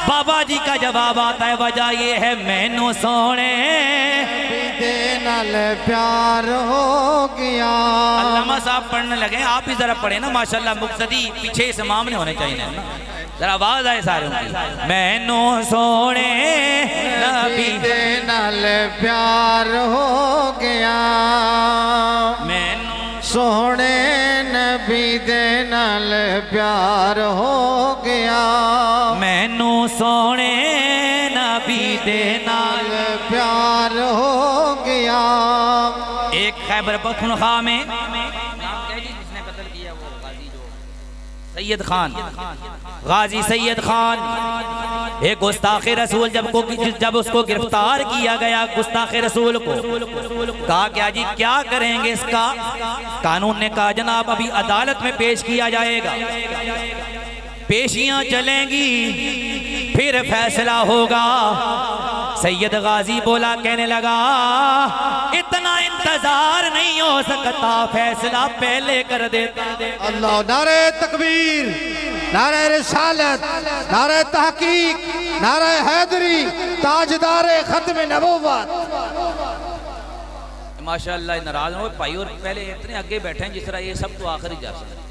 बाबा जी का जवाब आता है वजह ये है मैनू सोने नाल प्यार हो गया। अल्लामा साहब पढ़ने लगे, आप ही जरा पढ़े ना माशाल्लाह। मुक्तदी पीछे इस इमाम ने होने चाहिए ना, जरा आवाज आए सारे की। मैनू सोने नबी दे नाल प्यार हो गया। मैनू सोने नबी दे नाल प्यार हो गया। मैनू सोने दे नाल प्यार हो गया। एक खैबर पख्तूनख्वा में जिसने कत्ल किया वो गाजी जो सैयद खान, गाजी सैयद खान, एक गुस्ताखे रसूल जब उसको गिरफ्तार किया गया, गुस्ताखे रसूल को कहा क्या जी क्या करेंगे इसका? कानून ने कहा जनाब अभी अदालत में पेश किया जाएगा, पेशियां चलेंगी, फिर फैसला होगा। सैयद गाजी बोला, कहने लगा इतना इंतजार नहीं हो सकता, फैसला पहले कर देता। अल्लाह, नारे तकबीर, नारे रिसालत, नारे तहकीक, नारे हैदरी, ताजदारे खत्म नबूवत। माशाअल्लाह नाराज हो भाई, और पहले इतने आगे बैठे हैं जिस तरह ये सब तो आखिरी जा सकते,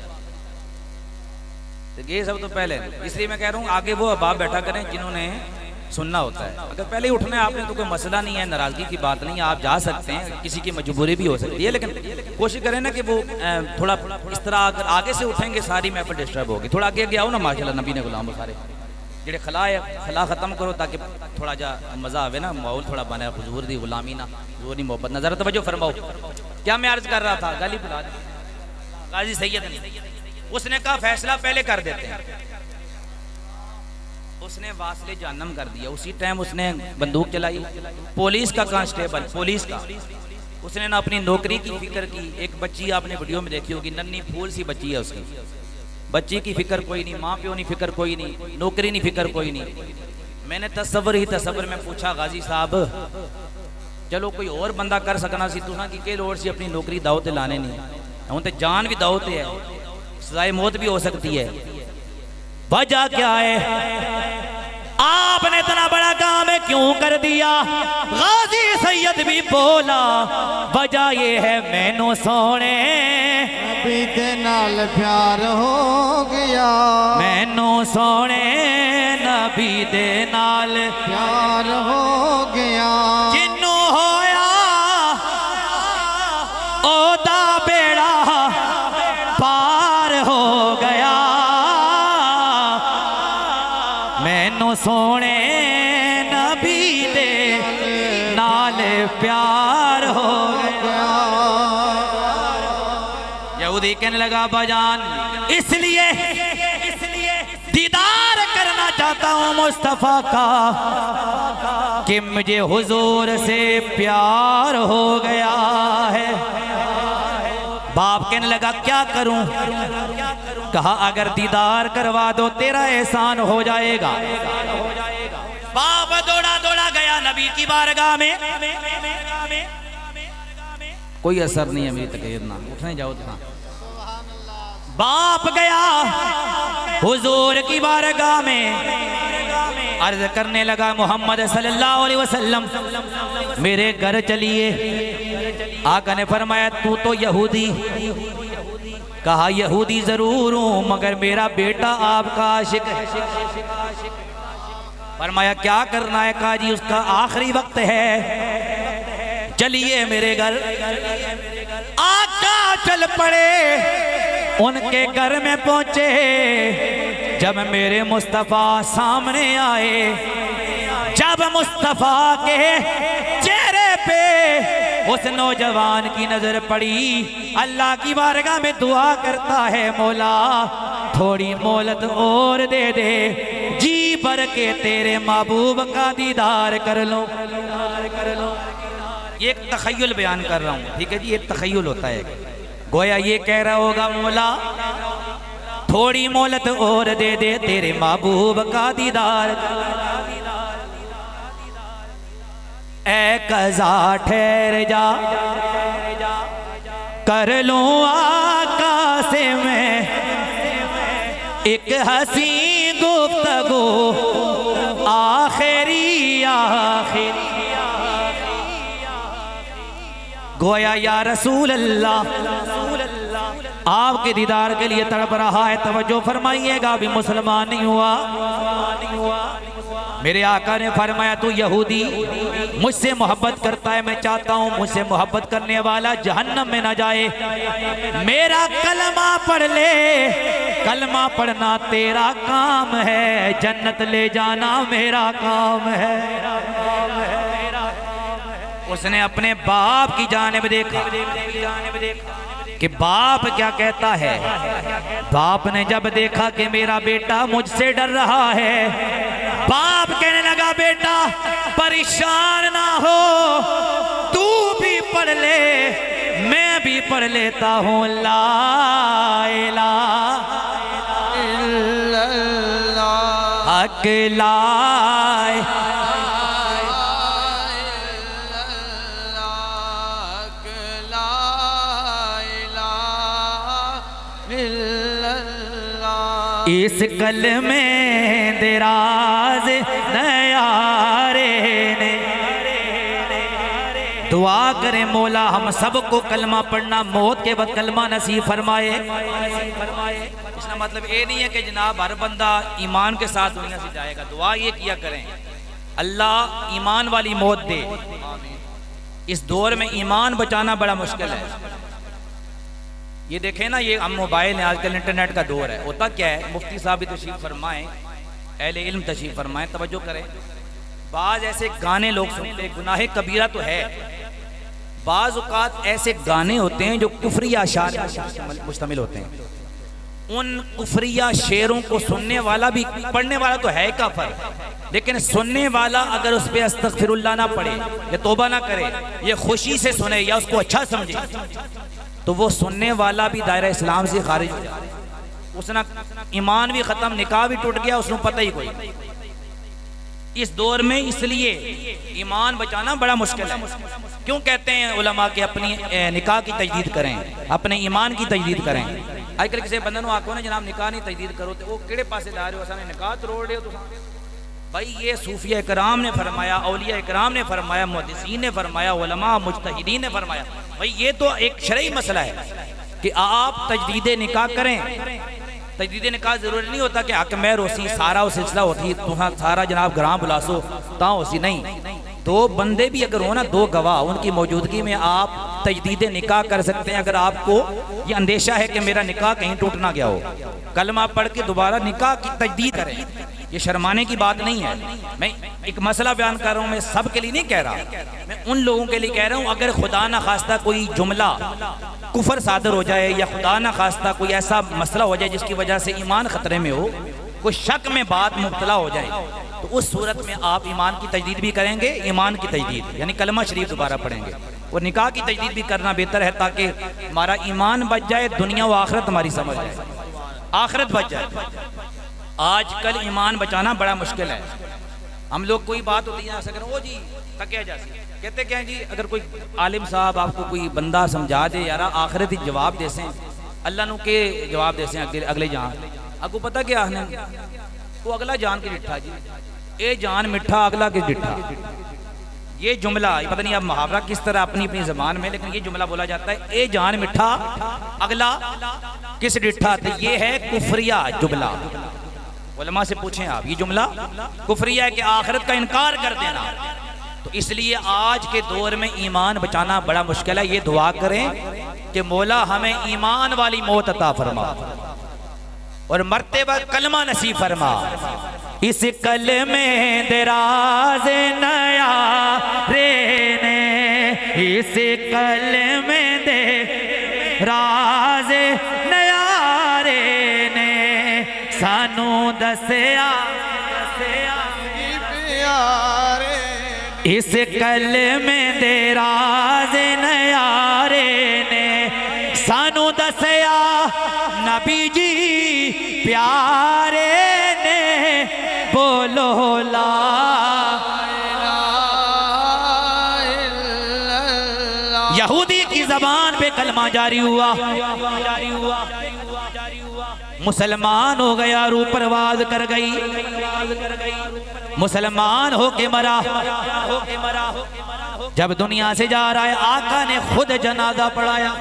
ये सब तो पहले, इसलिए मैं कह रहा हूँ आगे वो अहबाब बैठा करें जिन्होंने सुनना होता है। अगर पहले ही उठना है आपने तो कोई मसला नहीं है, नाराजगी की बात नहीं है, आप जा सकते हैं, किसी की मजबूरी भी हो सकती है, लेकिन कोशिश करें ना कि वो थोड़ा इस तरह अगर आगे से उठेंगे सारी महफिल डिस्टर्ब होगी। थोड़ा आगे आगे आओ ना, माशाल्लाह नबी ने गुलाम सारे जेड़े खला है खला खत्म करो ताकि थोड़ा जा मजा आवे ना, माहौल थोड़ा बने, हुजूर दी गुलामी ना, हुजूर दी मोहब्बत ना। जरा तवज्जो फरमाओ, क्या मैं अर्ज कर रहा था, गाली बुला दी गाजी सैयद ने, उसने कहा फैसला पहले कर देते हैं, उसने वासले जहन्नम कर दिया। उसी टाइम उसने बंदूक चलाई, पुलिस का कांस्टेबल, पुलिस का, उसने ना अपनी नौकरी की फिक्र की। एक बच्ची आपने वीडियो में देखी होगी, नन्ही फूल सी बच्ची है, उसकी बच्ची की फिक्र कोई नहीं, माँ प्यो नहीं फिक्र कोई नहीं, नौकरी नहीं फिक्र कोई नहीं। मैंने तसव्वुर में पूछा गाजी साहब चलो कोई और बंदा कर सकना सी, तुसा की लोड़ सी अपनी नौकरी दाव ते लाने नहीं, हूं तो जान भी दाव ते है, सजाए मौत भी हो सकती है। वजह क्या है? आपने इतना बड़ा काम है क्यों कर दिया? गाजी सैयद भी बोला वजह ये है मैनू सोने नबी दे नाल प्यार हो गया, मैनू सोने नबी दे नाल प्यार हो गया। जिन्नू होया ओदा बेड़ा पार हो गया, मैनू सोने नबी दे नाल प्यार हो गया। यहूदी कहने लगा बजान इसलिए दीदार करना चाहता हूँ मुस्तफा का कि मुझे हुजूर से प्यार हो गया है। बाप कहने लगा क्या करूं? कहा अगर दीदार करवा दो तेरा एहसान हो जाएगा। बाप दौड़ा दौड़ा गया नबी की बारगाह में, कोई असर नहीं है मेरी तकरीर ना, उठने जाओ तो। बाप गया हुजूर की बारगाह में, अर्ज करने लगा मोहम्मद सल्लल्लाहु अलैहि वसल्लम मेरे घर चलिए। आका ने फरमाया तू तो यहूदी, कहा यहूदी जरूर हूं मगर मेरा बेटा आपका आशिक है। फरमाया क्या करना है? कहा जी उसका आखिरी वक्त है, चलिए मेरे घर। आका चल पड़े, उनके घर में पहुंचे। जब मेरे मुस्तफ़ा सामने आए, जब मुस्तफ़ा के चेहरे पे उस नौजवान की नजर पड़ी, अल्लाह की बारगाह में दुआ करता है मौला थोड़ी मोहलत और दे दे, जी भर के तेरे महबूब का दीदार कर लो। ये एक तखय्युल बयान कर रहा हूँ, ठीक है जी, एक तखय्युल होता है। गोया ये कह रहा होगा मौला थोड़ी मोहलत और दे दे, तेरे महबूब का दीदार। ऐ कज़ा ठहर जा, कर लूं आका से मैं एक हसी गुफ्तगू आखिरी आखिरी। गोया या रसूल अल्लाह आपके दीदार के लिए तड़प रहा है, तवज्जो फरमाइएगा। अभी मुसलमान नहीं हुआ। मेरे आका ने फरमाया तू यहूदी मुझसे मोहब्बत करता है, मैं चाहता हूँ मुझसे मोहब्बत करने वाला जहन्नम में ना जाए। मेरा कलमा पढ़ ले, कलमा पढ़ना तेरा काम है, जन्नत ले जाना मेरा काम है। उसने अपने बाप की जानिब देखा कि बाप क्या कहता है। बाप ने जब देखा कि मेरा बेटा मुझसे डर रहा है, बाप कहने लगा बेटा परेशान ना हो, तू भी पढ़ ले, मैं भी पढ़ लेता हूँ ला इलाहा इल्लल्लाह हक ला इस कलमे दराज नयारे ने। दुआ करें मौला हम सबको कलमा पढ़ना मौत के वक्त कलमा नसीब फरमाए। इसका मतलब ये नहीं है कि जनाब हर बंदा ईमान के साथ दुनिया से जाएगा। दुआ ये किया करें अल्लाह ईमान वाली मौत दे। इस दौर में ईमान बचाना बड़ा मुश्किल है। ये देखें ना, ये हम मोबाइल है, आजकल इंटरनेट का दौर है। होता क्या है, मुफ्ती साहब भी तशरीफ फरमाएं, अहले इल्म तशरीफ फरमाएं, तवज्जो करें। बाज ऐसे गाने लोग सुनते, गुनाह कबीरा तो है, बाज औकात ऐसे गाने होते हैं जो कुफरिया अशार मुश्तमिल होते हैं। उन कुफरिया शेरों को सुनने वाला भी, पढ़ने वाला तो है काफिर, लेकिन सुनने वाला अगर उस पर अस्तगफिरुल्लाह ना पढ़े या तौबा ना करे, ये खुशी से सुने या उसको अच्छा समझे, तो वो सुनने वाला भी दायरा इस्लाम से खारिज हो जाए। उसना ईमान भी खत्म, निकाह भी टूट गया, उसको पता ही कोई। इस दौर में इसलिए ईमान बचाना बड़ा मुश्किल है। क्यों कहते हैं उलमा के अपनी निकाह की तजदीद करें, अपने ईमान की तजदीद करें। आजकल किसी बंदे को आखो ना जनाब निकाह नहीं तजदीद करो, तो वो किहड़े पासे जा रहे हो, असाने निकाह तोड़ रहे हो। तो भाई ये सूफिया इकराम ने फरमाया, औलिया इकराम ने फरमाया, मुहद्दिसीन ने फरमाया, उलमा मुज्तहिदीन ने फरमाया। भाई ये तो एक शरई मसला है कि आप तजदीद निकाह करें। तजदीद निकाह जरूरी नहीं होता कि हक में रोसी सारा सिलसिला होती तुहा सारा जनाब ग्राम बुलासो ता होसी, नहीं। दो बंदे भी अगर हो ना, दो गवाह, उनकी मौजूदगी में आप तजदीद निकाह कर सकते हैं। अगर आपको ये अंदेशा है कि मेरा निकाह कहीं टूट ना गया हो, कलमा पढ़ के दोबारा निकाह की तजदीद करें। ये शर्माने की बात नहीं है। मैं एक मसला बयान कर रहा हूँ, मैं सब के लिए नहीं कह रहा, मैं उन लोगों के लिए कह रहा हूँ अगर खुदा ना खास्ता कोई जुमला कुफर सादर हो जाए या खुदा ना खास्ता कोई ऐसा मसला हो जाए जिसकी वजह से ईमान खतरे में हो, कोई शक में बात मुब्तला हो जाए, तो उस सूरत में आप ईमान की तजदीद भी करेंगे। ईमान की तजदीद यानी कलमा शरीफ दोबारा पढ़ेंगे और निकाह की तजदीद भी करना बेहतर है, ताकि हमारा ईमान बच जाए, दुनिया व आखिरत हमारी समझ जाए, आखिरत बच जाए। आजकल ईमान बचाना बड़ा मुश्किल है। हम लोग कोई बात होती है ऐसा ओ जी तकिया जासी, कहते क्या है जी, अगर कोई आलिम साहब आपको कोई बंदा समझा दे यार आखिरत ही जवाब देसें, अल्लाह नु के जवाब देसें अगले जान आपको पता क्या आखने वो अगला जान के डिठा जी, ए जान मिठा अगला के डिठा। ये जुमला पता नहीं अब मुहावरा किस तरह अपनी अपनी जबान में, लेकिन ये जुमला बोला जाता है, ए जान मिठा अगला किस डिठा। तो ये है कुफरिया जुमला। उलमा से पूछें आप, ये जुमला कुफरिया है कि आखिरत का इनकार कर देना। तो इसलिए आज के दौर में ईमान बचाना बड़ा मुश्किल है। ये दुआ करें कि मौला हमें ईमान वाली मौत अता फरमा और मरते वक्त कलमा नसीब फरमा। इस कलमे दराज नया रे ने, इस कलमे दे राज नया रे ने सानू दसिया प्यारे, इस कलमे दे राज नया रे ने सानू दसिया नबी जी प्यारे ने, बोलो ला यहूदी की जबान पे कलमा जारी हुआ, मुसलमान हो गया, रू परवाज कर गई, मुसलमान होके मरा। जब दुनिया से जा रहा है आका ने खुद जनाजा पढ़ाया।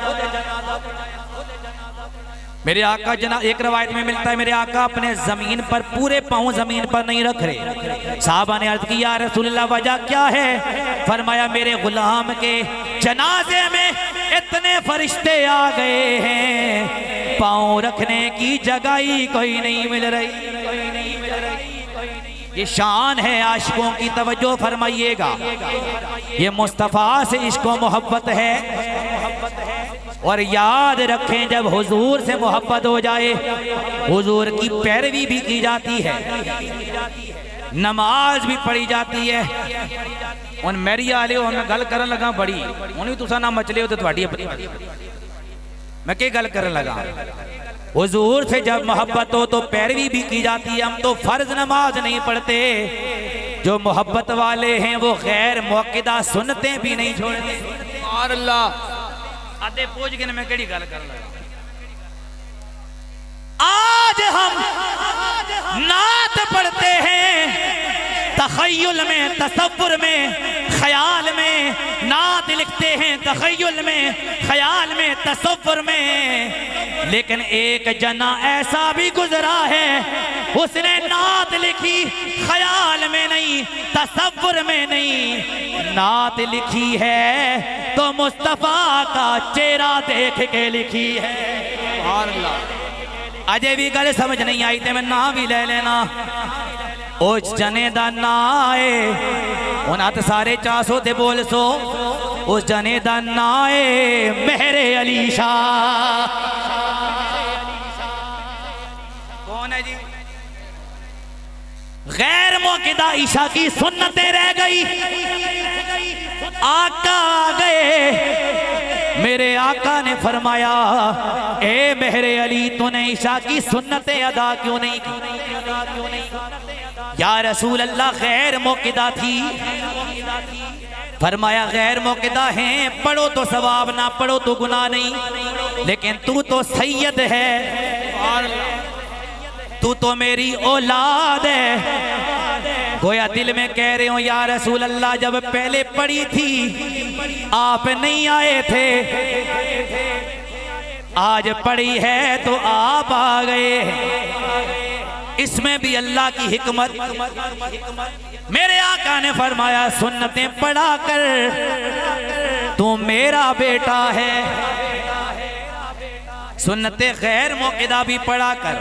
मेरे आका एक रवायत में मिलता है मेरे आका अपने जमीन पर पूरे पांव जमीन पर नहीं रख रहे। साहबा ने अर्ज किया रसूलुल्लाह वजह क्या है? फरमाया मेरे गुलाम के जनाजे में इतने फरिश्ते आ गए हैं, पांव रखने की जगह ही कोई नहीं मिल रही। ये शान है आशिकों की, तवज्जो फरमाइएगा। ये मुस्तफ़ा से इश्क व मोहब्बत है। और याद रखें, जब हुजूर से मोहब्बत हो जाए, हुजूर की पैरवी भी की जाती है, नमाज भी पढ़ी जाती है। उन मेरी आले उन गल करन लगा बड़ी, उन्हें तुसा ना मचले हो तो थोड़ी अपनी, मैं क्या गल करन लगा। हुजूर से जब मोहब्बत हो तो पैरवी भी की जाती है। हम तो फर्ज नमाज नहीं पढ़ते, जो मोहब्बत वाले हैं वो गैर मौक़िदा सुन्नतें भी नहीं छोड़ते। और अल्लाह आधे पूछ के मैं केड़ी गल कर लगा। आज हम नात पढ़ते हैं तखय्युल में, तसव्वुर में, ख्याल में। नात लिखते हैं तखय्युल में, ख्याल में, तसव्वुर में। लेकिन एक जना ऐसा भी गुजरा है, उसने नात लिखी ख्याल में नहीं, तसव्वुर में नहीं, नात लिखी है तो मुस्तफा का चेहरा देख के लिखी है। अजय भी गल समझ नहीं आई तो मैं ना भी ले लेना। उस जने दा ना है उन्हां ते सारे 400 ते बोल सो। उस जने दा ना है मेहरे अली शाह। कौन है जी? गैर मौक़िदा ईशा की सुन्नतें रह गई, आका आ गए। मेरे आका ने फरमाया, ए मेहरे अली तूने ईशा की सुन्नतें अदा क्यों नहीं की? या रसूल अल्लाह गैर मौक़िदा थी। फरमाया गैर मौक़िदा हैं, पढ़ो तो सवाब, ना पढ़ो तो गुनाह नहीं। लेकिन तू तो सैयद है, तू तो मेरी औलाद है। गोया दिल में कह रहे हो या रसूल अल्लाह जब पहले पढ़ी थी आप नहीं आए थे, आज पढ़ी है तो आप आ गए। इसमें भी अल्लाह की हिकमत। मेरे आका ने फरमाया सुन्नतें पढ़ा कर, तू मेरा बेटा है। सुन्नते गैर मौक़िदा भी पढ़ा कर।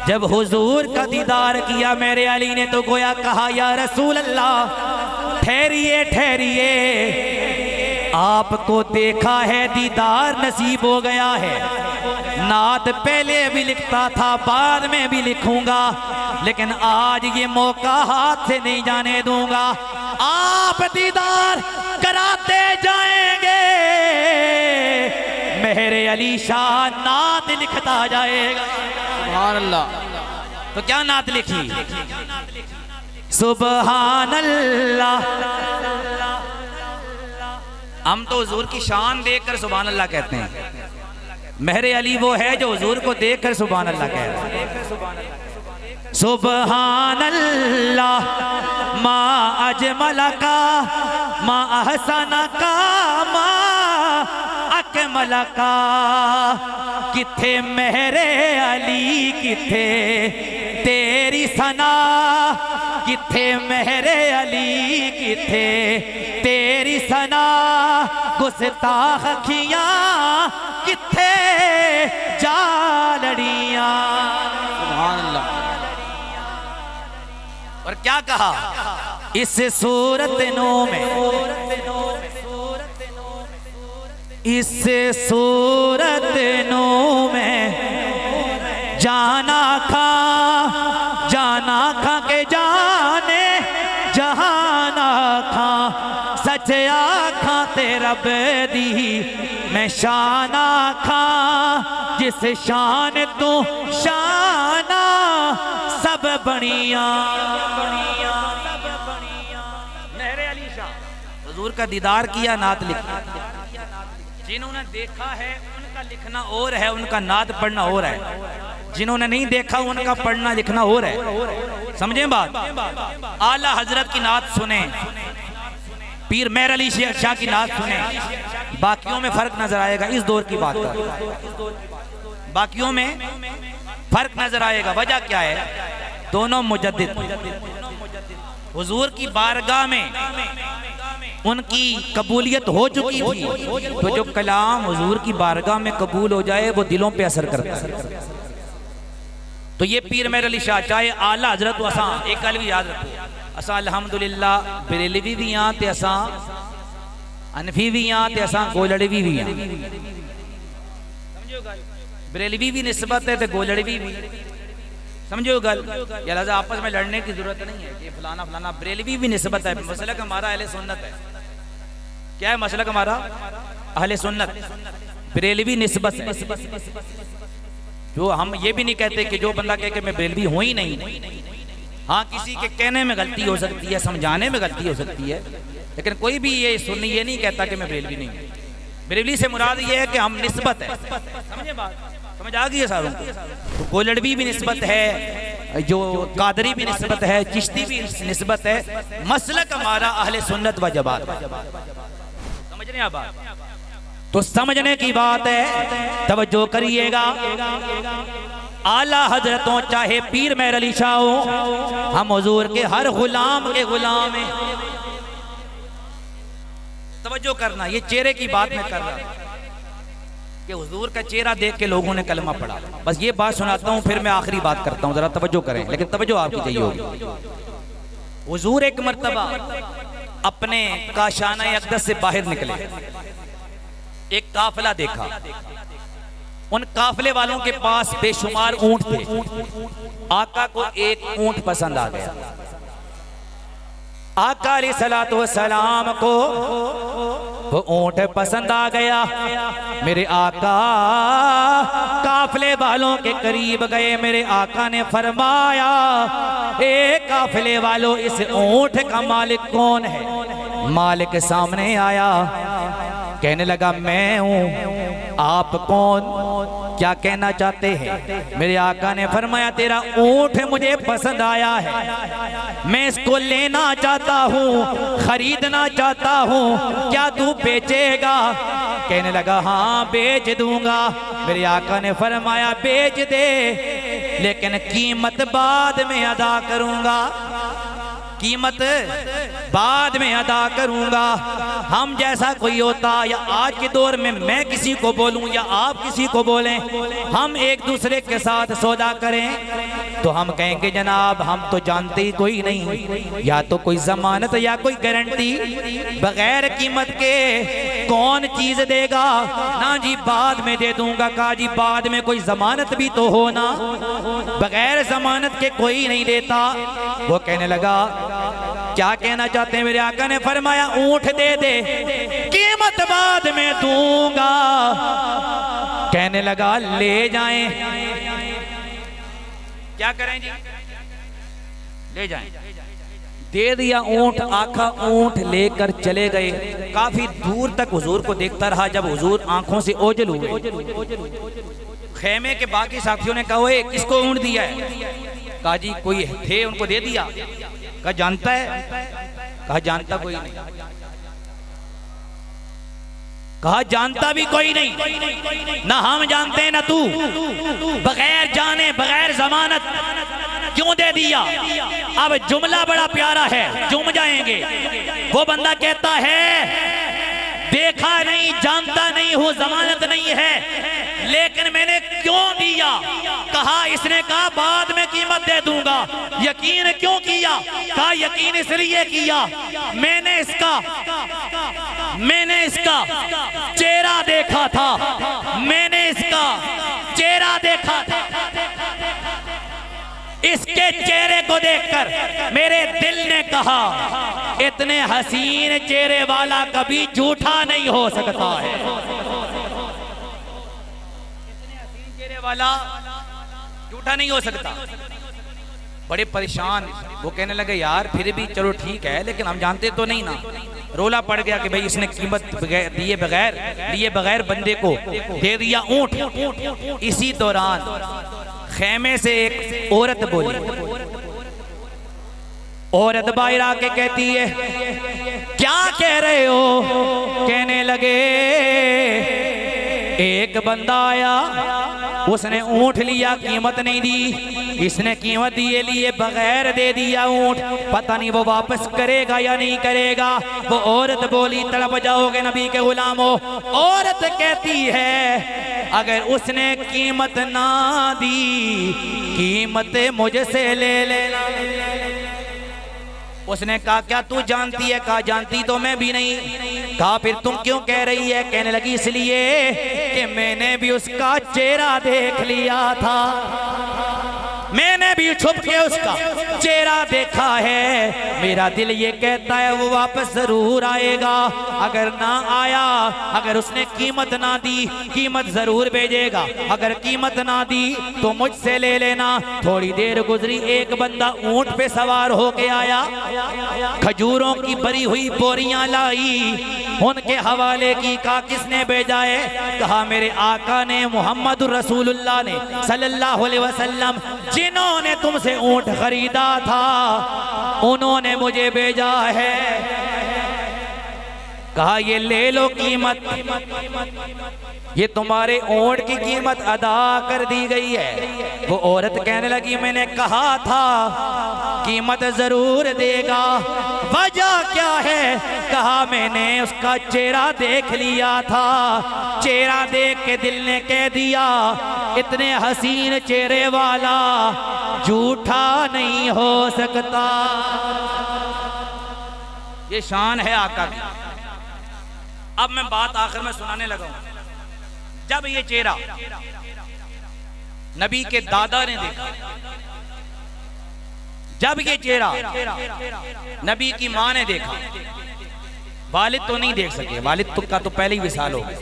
जब हुजूर का दीदार किया मेरे अली ने तो गोया कहा या रसूल अल्लाह ठहरिए ठहरिए, आपको देखा है दीदार नसीब हो गया है। नात पहले भी लिखता था, बाद में भी लिखूंगा, लेकिन आज ये मौका हाथ से नहीं जाने दूंगा। आप दीदार कराते जाएंगे, मेहरे अली शाह नात लिखता जाएगा। सुभान अल्लाह। तो क्या नात लिखी? सुभान अल्लाह। हम तो हुजूर की शान देखकर सुभान अल्लाह कहते हैं। मेहरे अली वो है जो हुजूर को देखकर सुभान अल्लाह कहते हैं। सुभान अल्लाह मा अजमल का, मा अहसन का, मा अकमल का। किथे मेहरे अली किथे तेरी सना, किथे मेहरे अली किथे तेरी सना। गुस्ताख अखियां किथे जालड़ियां। सुभान अल्लाह। और क्या कहा? इस सूरत नो में, इस सूरत नो में जाना खा के जाने जहाना खा। सच आखा ते रब दी मैं शाना खा, जिस शान तू शाना सब बनिया। मेहरे अली शाह हुजूर का दीदार किया, नात लिखी। जिन्होंने देखा है उनका लिखना और है, उनका नात पढ़ना और है। जिन्होंने नहीं देखा उनका पढ़ना लिखना और है। समझे बात? आला हजरत की नात सुने, पीर मेहर अली शाह की नात सुने, बाकियों में फर्क नजर आएगा। इस दौर की बात कर, बाकियों में फर्क नजर आएगा। वजह क्या है? दोनों मुजद्दिद हुजूर की बारगाह में उनकी कबूलियत हो चुकी थी, तो जो कलाम हुजूर की बारगाह में कबूल हो जाए वो दिलों पे असर करता है। तो ये पीर मेहर अली शाह चाहे आला हजरत तो असा एक गल भी याद रखो, असा अल्हम्दुलिल्लाह बरेलवी भी हाँ ते असा अनफी भी हाँ ते असा गोलड़वी भी हाँ। समझो गल, बरेलवी भी निस्बत है ते गोलड़वी भी। समझो गल, या लिहाजा आपस में लड़ने की जरूरत नहीं है कि फलाना फलाना। बरेलवी भी निस्बत है, मसलक हमारा अहले सुन्नत है। क्या है मसलक हमारा? अहले सुन्नत। बरेलवी निस्बत है। जो हम ये भी नहीं कहते कि जो बंदा कहे कि मैं बरेलवी हूं ही नहीं। हाँ, किसी के कहने में गलती हो सकती है, समझाने में गलती हो सकती है, लेकिन कोई भी ये सुन्नी ये नहीं कहता कि मैं बरेलवी नहीं हूँ। बरेलवी से मुराद ये है कि हम निस्बत है। समझे बात? समझ आ गई है सारों को? तो गोलड़वी भी निस्बत है, जो कादरी भी निस्बत है, चिश्ती भी निस्बत है। मसलक हमारा अहले सुन्नत व जमात। समझ रहे हैं बात? तो समझने की बात है, तवज्जो करिएगा। आला हजरतों चाहे पीर मेहर अली शाह हो, हम हुजूर के हर गुलाम के गुलाम हैं। तवज्जो करना, ये चेहरे की बात मैं कर रहा कि हुजूर का चेहरा देख के लोगों ने कलमा पढ़ा। बस ये बात सुनाता हूँ, फिर मैं आखिरी बात करता हूँ, जरा तवज्जो करें, लेकिन तवज्जो आपकी चाहिए होगी। हुजूर एक मर्तबा अपने काशाना अक़दस से बाहर निकले, एक काफिला देखा। उन काफिले वालों के पास बेशुमार ऊंट थे। आका को एक ऊंट पसंद आ गया। आका अलैहिस्सलातु वस्सलाम को वो ऊंट पसंद आ गया। मेरे आका काफिले वालों के करीब गए। मेरे आका ने फरमाया, ए काफिले वालों, इस ऊंट का मालिक कौन है? मालिक सामने आया, कहने लगा मैं हूं। आप कौन, क्या कहना चाहते हैं? मेरे आका ने फरमाया, तेरा ऊंट मुझे पसंद आया है, मैं इसको लेना चाहता हूं, खरीदना चाहता हूं, क्या तू बेचेगा? कहने लगा हाँ बेच दूंगा। मेरे आका ने फरमाया बेच दे, लेकिन कीमत बाद में अदा करूंगा, कीमत बाद में अदा करूंगा। हम जैसा कोई होता, या आज के दौर में मैं किसी को बोलूं या आप किसी को बोलें, हम एक दूसरे के साथ सौदा करें तो हम कहेंगे जनाब हम तो जानते ही कोई नहीं, या तो कोई जमानत या कोई गारंटी, बगैर कीमत के कौन चीज देगा? ना जी बाद में दे दूंगा। कहा जी बाद में कोई जमानत भी तो हो ना, बगैर जमानत के कोई नहीं देता। वो कहने लगा क्या कहना चाहते हैं? मेरे आका ने फरमाया ऊंट दे दे, कीमत बाद में दूंगा। कहने लगा ले जाएं। क्या करें जी? ले जाएं। दे दिया ऊंट। आका ऊंट लेकर चले गए। काफी दूर तक हुजूर को देखता रहा। जब हुजूर आंखों से ओझल हुए, खेमे के बाकी साथियों ने कहा किसको ऊंट दिया है? कहा जी कोई थे उनको दे दिया। कहा जानता है? कहा जानता कोई नहीं। कहा जानता भी कोई नहीं, ना हम जानते हैं ना तू, बगैर जाने बगैर जमानत क्यों दे दिया? अब जुमला बड़ा प्यारा है, जुम जाएंगे। वो बंदा कहता है देखा नहीं, जानता नहीं हूं, जमानत नहीं है, लेकिन मैंने क्यों दिया? कहा इसने कहा बाद में कीमत दे दूंगा। यकीन क्यों किया? कहा यकीन इसलिए किया मैंने इसका चेहरा देखा था, मैंने इसका चेहरा देखा था। इसके चेहरे को देखकर मेरे दिल ने कहा इतने हसीन चेहरे वाला कभी झूठा नहीं हो सकता है। इतने हसीन चेहरे वाला झूठा नहीं हो सकता। बड़े परेशान वो कहने लगे यार फिर भी चलो ठीक है, लेकिन हम जानते तो नहीं ना। रोला पड़ गया कि भाई इसने कीमत दिए बगैर बंदे को दे दिया ऊंट। इसी दौरान खेमे से एक औरत बोली। औरत बाहर आके कहती है क्या कह रहे हो? कहने लगे एक बंदा आया, उसने ऊंट लिया, कीमत नहीं दी, इसने कीमत दिए लिए बगैर दे दिया ऊंट। पता नहीं वो वापस करेगा या नहीं करेगा। वो औरत बोली तड़प जाओगे नबी के गुलामों। औरत कहती है अगर उसने कीमत ना दी, कीमत मुझसे ले लेना। उसने कहा क्या तू जानती है? कहा जानती तो मैं भी नहीं। कहा फिर तुम क्यों कह रही है? कहने लगी इसलिए कि मैंने भी उसका चेहरा देख लिया था, मैंने भी छुप के उसका चेहरा देखा है। मेरा दिल ये कहता है वो वापस जरूर आएगा। अगर ना आया, अगर उसने कीमत ना दी, कीमत जरूर भेजेगा। अगर कीमत ना दी तो मुझसे ले लेना। थोड़ी देर गुजरी, एक बंदा ऊंट पे सवार होके आया, खजूरों की भरी हुई बोरियां लाई, उनके हवाले की। कहा किसने भेजा है? कहा मेरे आका ने, मोहम्मद रसूलुल्लाह ने सल्लल्लाहु अलैहि वसल्लम, जिन्होंने तुमसे ऊंट खरीदा था, उन्होंने मुझे भेजा है। कहा ये ले लो कीमत, ये तुम्हारे ऊंट की कीमत अदा कर दी गई है। वो औरत कहने लगी मैंने कहा था कीमत जरूर देगा। वजह क्या है? कहा मैंने उसका चेहरा देख लिया था, चेहरा देख के दिल ने कह दिया इतने हसीन चेहरे वाला झूठा नहीं हो सकता। ये शान है आका की। अब मैं बात आखिर में सुनाने लगा हूं। जब ये चेहरा नबी के दादा ने देखा, जब ये चेहरा नबी की मां ने देखा, वालिद तो नहीं देख सके, वालिद का तो पहले ही विसाल हो गया,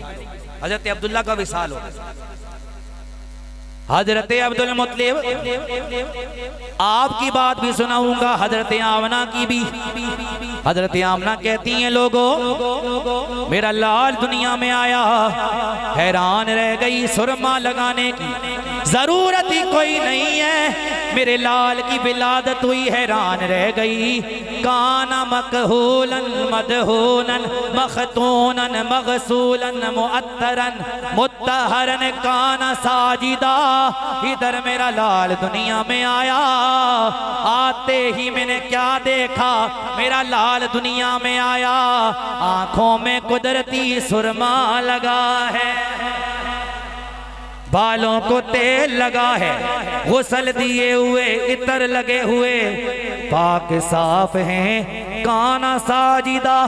हजरत अब्दुल्ला का विसाल हो गया। हजरत अब्दुल मुत्तलिब, आपकी बात भी सुनाऊंगा, हजरत आमना की भी। हजरत आमना कहती हैं लोगों मेरा लाल दुनिया में आया, हैरान रह गई, सुरमा लगाने की जरूरत ही कोई नहीं है, मेरे लाल की विलादत हुई, हैरान रह गई। काना मकहूलन मदहूनन मखतूनन मगसूलन मुअत्तरन मुत्तहरन काना साजिदा। इधर मेरा लाल दुनिया में आया, आते ही मैंने क्या देखा? मेरा लाल दुनिया में आया, आंखों में कुदरती सुरमा लगा है, बालों को तेल लगा है, गुस्ल दिए हुए, इतर लगे हुए, पाक साफ हैं, काना साजिदा।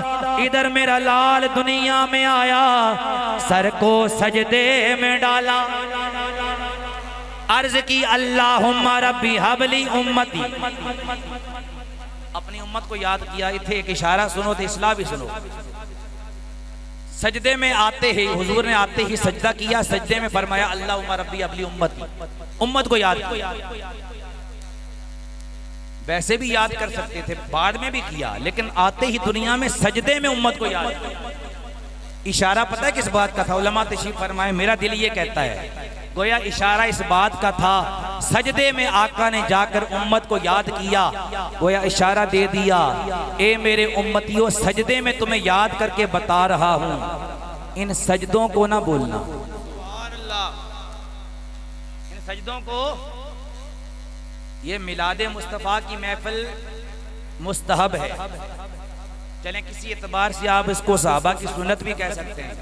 इधर मेरा लाल दुनिया में आया, सर को सजदे में डाला, अर्ज की अल्लाहुम्मा रब्बी हबली उम्मती। अपनी उम्मत को याद किया। इथे एक इशारा सुनो तो इस्लाह भी सुनो। सजदे में आते ही हुजूर ने आते ही सजदा किया, सजदे में फरमाया अल्लाहुम्मा रब्बी हबली उम्मती, उम्मत को याद किया। वैसे भी याद कर सकते थे, बाद में भी किया, लेकिन आते ही दुनिया में सजदे में उम्मत को याद किया। इशारा पता है किस बात का था? उलमा तशरीफ फरमाए, मेरा दिल ये कहता है गोया इशारा इस बात का था, सजदे में आका ने जाकर उम्मत को याद किया, गोया इशारा दे दिया ए मेरे उम्मतियों, सजदे में तुम्हें याद करके बता रहा हूं, इन सजदों को ना भूलना, इन सजदों को। ये मिलादे मुस्तफ़ा की महफिल मुस्तहब है, चलें किसी एतबार से आप इसको सहाबा की सुन्नत भी कह सकते हैं,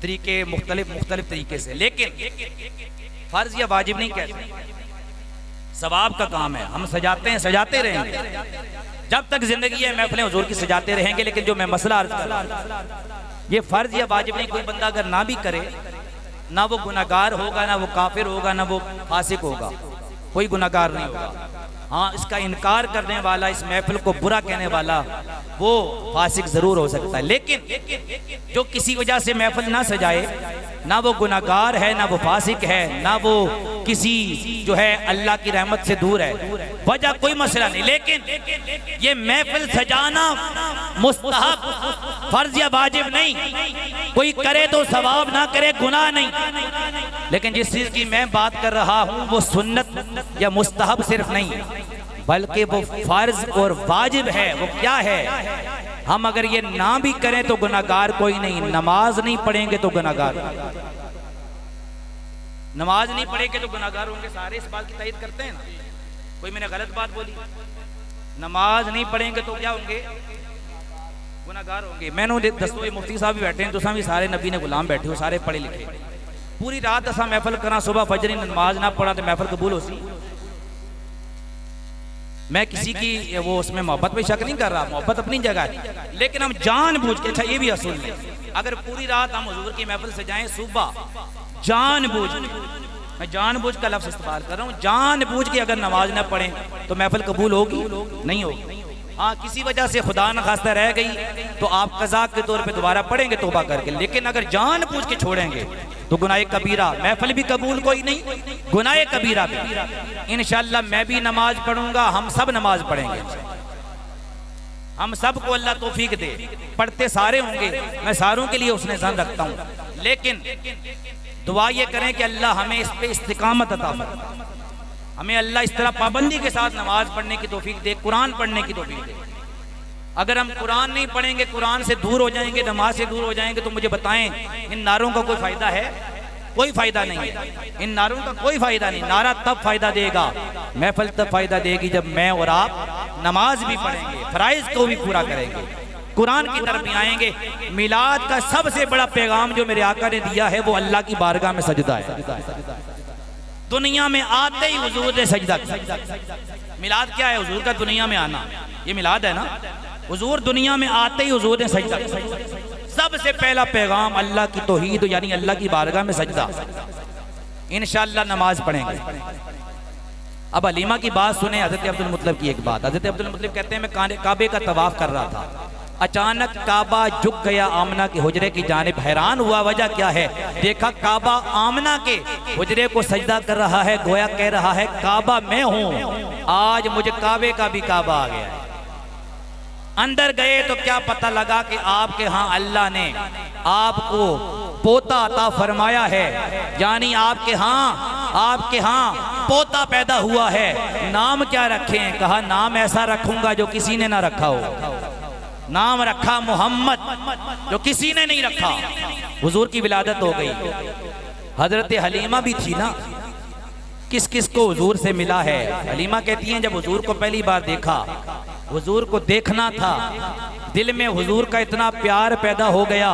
तरीके मुख्तलिफ तरीके से, लेकिन फर्ज या वाजिब नहीं कहते। सवाब का काम है, हम सजाते हैं, सजाते रहेंगे जब तक जिंदगी है, महफिलें हुजूर की सजाते रहेंगे। लेकिन जो मैं मसला अर्ज कर रहा हूं, ये फर्ज या वाजिब नहीं। कोई बंदा अगर ना भी करे, ना वो गुनाहगार होगा, ना वो काफिर होगा, ना वो फासिक होगा, कोई गुनाहगार नहीं होगा। हाँ, इसका इनकार करने वाला, इस महफिल को बुरा कहने वाला, वो फासिक जरूर हो सकता है। लेकिन जो किसी वजह से महफिल ना सजाए, ना वो गुनाहगार है, ना वो फासिक है, ना वो किसी जो है अल्लाह की रहमत से दूर है, वजह कोई मसला नहीं। लेकिन ये महफिल सजाना मुस्तहब, फर्ज या वाजिब नहीं। कोई करे तो सवाब, ना करे गुनाह नहीं। लेकिन जिस चीज की मैं बात कर रहा हूं वो सुन्नत या मुस्तहब सिर्फ नहीं, बल्कि वो फर्ज और वाजिब है। वो क्या है? हम अगर ये ना भी करें तो गुनाहगार कोई नहीं। नमाज नहीं पढ़ेंगे तो गुनाहगार, नमाज नहीं पढ़ेंगे तो गुनाहगार होंगे। सारे इस बात की तायद करते हैं ना। कोई मैंने गलत बात बोली? नमाज नहीं पढ़ेंगे तो क्या होंगे? गुनाहगार होंगे। मैंने दसो मुफ्ती साहब भी बैठे हैं, तो भी सारे नबी ने गुलाम बैठे हो, सारे पढ़े लिखे। पूरी रात असा महफल करा, सुबह फजरी नमाज ना पढ़ा तो महफल कबूल हो सी? मैं किसी की वो उसमें मोहब्बत पे शक नहीं कर रहा, मोहब्बत अपनी जगह है, लेकिन हम जानबूझ के, अच्छा ये भी असूल है, अगर पूरी रात हम हुजूर की महफिल से जाएं, सुबह जानबूझ, मैं जानबूझ का लफ्ज़ इस्तेमाल कर रहा हूँ, जानबूझ के अगर नमाज ना पढ़ें तो महफिल कबूल होगी? नहीं होगी। हाँ, किसी वजह से खुदा न खास्ता रह गई तो आप कज़ा के तौर पे दोबारा पढ़ेंगे तौबा करके, लेकिन अगर जानबूझ के छोड़ेंगे तो गुनाह कबीरा, महफिल भी कबूल कोई नहीं, गुनाह कबीरा भी। इंशाअल्लाह मैं भी नमाज पढ़ूंगा, हम सब नमाज पढ़ेंगे, हम सबको अल्लाह तौफीक दे, पढ़ते सारे होंगे, मैं सारों के लिए उसने ज़न रखता हूँ, लेकिन दुआ ये करें कि अल्लाह हमें इस पे इस्तिकामत अता फरमाए, हमें अल्लाह इस तरह पाबंदी के साथ नमाज पढ़ने की तौफीक दे, कुरान पढ़ने की तौफीक दे। अगर हम कुरान नहीं पढ़ेंगे, कुरान से दूर हो जाएंगे, नमाज से दूर हो जाएंगे, तो मुझे बताएं इन नारों का कोई फायदा है? कोई फायदा नहीं है, इन नारों का कोई फायदा नहीं। नारा तब फायदा देगा, महफिल तब फायदा देगी जब मैं और आप नमाज भी पढ़ेंगे, फराइज को भी पूरा करेंगे, कुरान की तरफ भी आएंगे। मिलाद का सबसे बड़ा पैगाम जो मेरे आका ने दिया है वो अल्लाह की बारगाह में सजदा है। दुनिया में आते ही हुजूर ने सजदा किया। मिलाद क्या है? हुजूर का दुनिया में आना, ये मिलाद है ना। हुजूर दुनिया में आते ही हुजूर ने सजदा किया। सबसे पहला पैगाम अल्लाह की तौहीद यानी अल्लाह की बारगाह में सजदा। इंशाअल्लाह नमाज पढ़ेंगे। अब हलीमा की बात सुने, हज़रत अब्दुल मुत्तलिब की एक बात। हज़रत अब्दुल मुत्तलिब कहते हैं मैं काबे का तवाफ कर रहा था, अचानक काबा झुक गया आमना के हुजरे की जानिब। हैरान हुआ, वजह क्या है? देखा काबा आमना के हुजरे को सजदा कर रहा है, गोया कह रहा है काबा मैं हूं, आज मुझे काबे का भी काबा आ गया है। अंदर गए तो क्या पता लगा कि आपके यहाँ अल्लाह ने आपको पोता अता फरमाया है, यानी आपके यहाँ पोता पैदा हुआ है। नाम क्या रखें? कहा नाम ऐसा रखूंगा जो किसी ने ना रखा हो। नाम रखा मोहम्मद, जो किसी ने नहीं रखा। हुजूर की विलादत हो गई। हजरत हलीमा भी थी ना, किस किस को हुजूर से मिला है। हलीमा कहती हैं जब हुजूर को पहली बार देखा, हुजूर को देखना था, दिल में हुजूर का इतना प्यार पैदा हो गया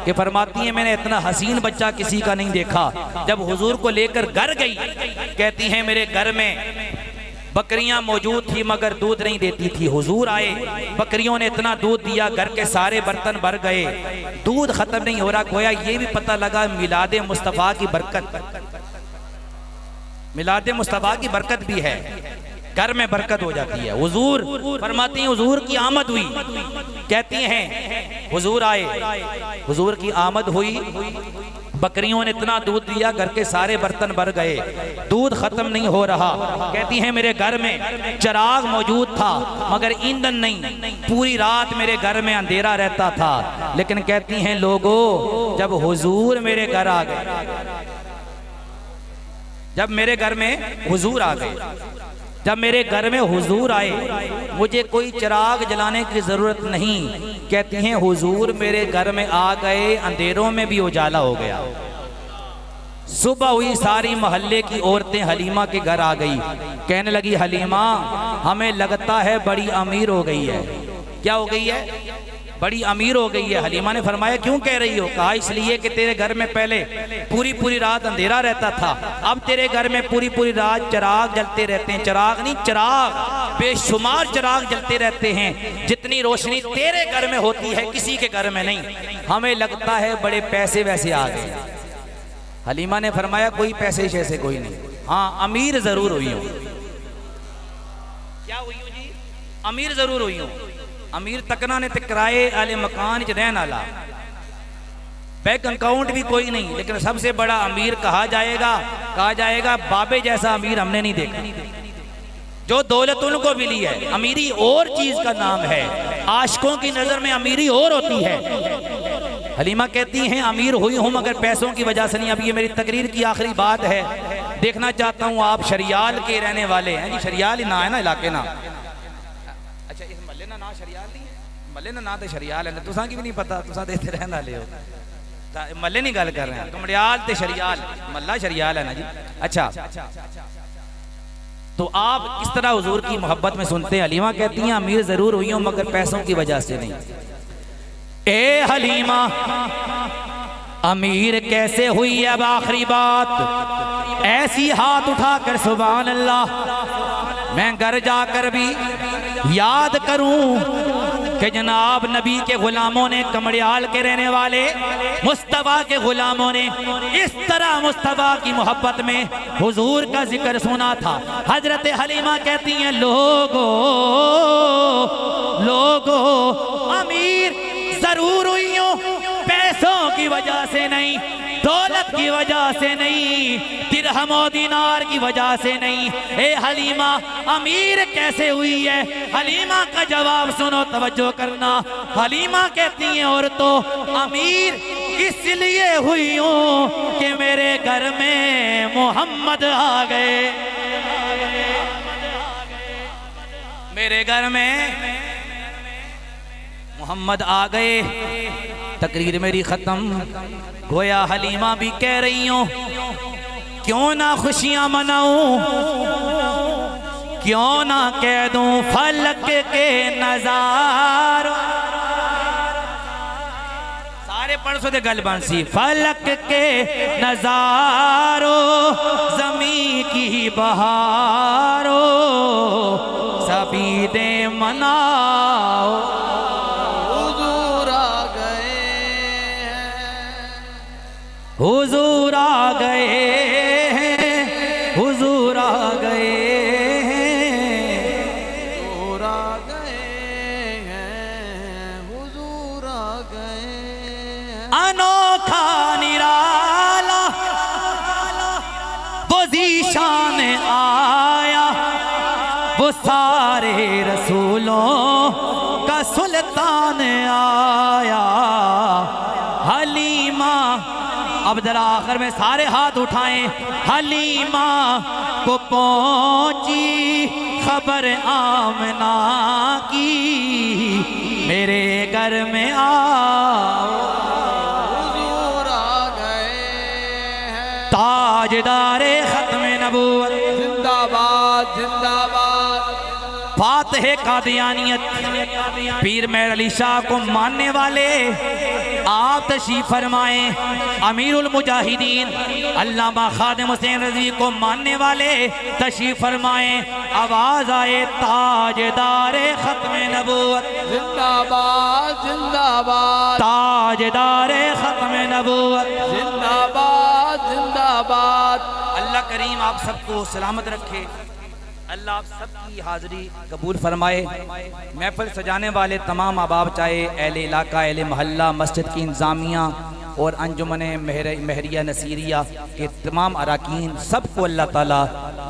कि फरमाती हैं मैंने इतना हसीन बच्चा किसी का नहीं देखा। जब हुजूर को लेकर घर गई, कहती हैं मेरे घर में बकरियां मौजूद थी मगर दूध नहीं देती थी। हुजूर आए, बकरियों ने इतना दूध दिया, घर के सारे बर्तन भर गए, दूध खत्म नहीं हो रहा। गोया ये भी पता लगा मिलादे मुस्तफ़ा की बरकत, मिलादे मुस्तफ़ा की बरकत भी है, घर में बरकत हो जाती है। हुजूर फरमाती हैं हुजूर की आमद हुई, कहती हैं हुजूर आए, हुजूर की आमद हुई, बकरियों ने इतना दूध दिया, घर के सारे बर्तन भर गए, दूध खत्म नहीं हो रहा। कहती हैं मेरे घर में चिराग मौजूद था मगर ईंधन नहीं, पूरी रात मेरे घर में अंधेरा रहता था। लेकिन कहती हैं लोगों जब हुजूर मेरे घर आ गए, जब मेरे घर में हुजूर आ गए, जब मेरे घर में हुजूर आए, मुझे कोई चिराग जलाने की जरूरत नहीं। कहती हैं हुजूर मेरे घर में आ गए, अंधेरों में भी उजाला हो गया। सुबह हुई, सारी मोहल्ले की औरतें हलीमा के घर आ गई। कहने लगी हलीमा हमें लगता है बड़ी अमीर हो गई है। क्या हो गई है? बड़ी अमीर हो गई है। हलीमा ने फरमाया क्यों कह रही हो? कहा इसलिए कि तेरे घर में पहले पूरी पूरी रात अंधेरा रहता था, अब तेरे घर में पूरी पूरी रात चिराग जलते रहते हैं। चिराग नहीं, चिराग, बेशुमार चिराग जलते रहते हैं। जितनी रोशनी तेरे घर में होती है किसी के घर में नहीं। हमें लगता है बड़े पैसे वैसे आ गए। हलीमा ने फरमाया कोई पैसे शैसे कोई नहीं, हाँ अमीर जरूर हुई हूँ। क्या हुई हूँ जी? अमीर जरूर हुई हूँ। अमीर तकना ने ते किराए आले मकान च रहने वाला, बैंक अकाउंट भी कोई नहीं, लेकिन सबसे बड़ा अमीर कहा जाएगा बाबे जैसा अमीर हमने नहीं देखा। जो दौलत उनको मिली है, अमीरी और चीज का नाम है, आशिकों की नजर में अमीरी और होती है। हलीमा कहती हैं अमीर हुई हूं मगर पैसों की वजह से नहीं। अब ये मेरी तकरीर की आखिरी बात है, देखना चाहता हूं आप शरियाल के रहने वाले हैं जी, शरियाल ही ना है ना इलाके ना। अच्छा इस मल्ले ना ना शरियाल नहीं है, मल्ले ना तो शरियाल है, तुसा की भी नहीं पता, तुसा देते रहने वाले हो, मल्ले नहीं गल कर रहे हैं, कमड़ियाल ते शरियाल, मल्ला शरियाल है ना जी। अच्छा तो आप इस तरह हुजूर की मोहब्बत में सुनते हैं। हलीमा कहती हैं अमीर जरूर हुई हूं मगर पैसों की वजह से नहीं। ए हलीमा अमीर कैसे हुई? अब आखिरी बात, ऐसी हाथ उठाकर सुभान अल्लाह मैं घर जाकर भी याद करूं कि जनाब नबी के गुलामों ने, कमड़ियाल के रहने वाले मुस्तफ़ा के गुलामों ने इस तरह मुस्तफ़ा की मोहब्बत में हुजूर का जिक्र सुना था। हजरत हलीमा कहती हैं, लोगो लोगो अमीर जरूर हुई हूं, पैसों की वजह से नहीं, दौलत की वजह से नहीं, दिरहम और दीनार की वजह से नहीं। ए हलीमा अमीर कैसे हुई है? हलीमा का जवाब सुनो, तवज्जो करना। हलीमा कहती हैं, और तो अमीर इसलिए हुई हूं कि मेरे घर में मोहम्मद आ गए, मेरे घर में मोहम्मद आ गए। तकरीर मेरी खत्म। गोया हलीमा भी कह रही हूं, क्यों ना खुशियां मनाऊं, क्यों ना कह दूं फलक के नजारों। सारे परसों दे गल बंसी। फलक के नजारों, जमी की बहारों, सभी दे मनाओ। हुजूर आ गए हैं, हुजूर आ गए हैं, हुजूर आ गए हैं, हुजूर आ गए हैं। अनोखा निराला वो ज़ीशान आया, वो सारे रसूलों का सुल्तान आया। हलीमा, अब जरा आखिर में सारे हाथ उठाएं। हलीमा को पहुंची खबर आमना की, मेरे घर में आओ। हुजूर आ गए हैं। ताजदारे खत्म नबूवत जिंदाबाद जिंदाबाद। फातिह कादियानियत पीर मेहर अली शाह को मानने वाले आप तशरीफ फरमाएं। अमीरुल मुजाहिदीन अल्लामा खादिम हुसैन रज़वी को मानने वाले तशरीफ फरमाएं। आवाज आए, ताजदारे खत्म नबूवत जिंदाबाद जिंदाबाद। ताजदारे खत्म नबूवत जिंदाबाद जिंदाबाद। अल्लाह करीम आप सबको सलामत रखे। अल्लाह आप सबकी हाज़िरी कबूल फरमाए। महफिल सजाने वाले तमाम अहबाब, चाहे अहले इलाका, अहले मोहल्ला, मस्जिद की इंतज़ामिया और अंजुमन महरिया नसीरिया के तमाम अरकान, सबको अल्लाह ताला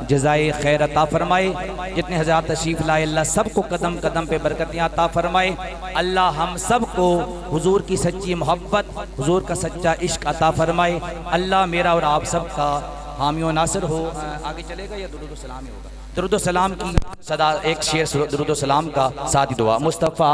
जज़ाए खैर अता फरमाए। जितने हज़रात तशरीफ़ लाए, अल्लाह सबको कदम कदम पे बरकतियाँ अता फरमाए। अल्लाह हम सबको हुजूर की सच्ची मोहब्बत, हुजूर का सच्चा इश्क अता फरमाए। अल्लाह मेरा और आप सब का हामी व नासिर हो। आगे चलेगा या दुरूद सलाम ही होगा? दुरूद सलाम की सदा एक शेर, दुरूद सलाम का साथ ही दुआ। मुस्तफ़ा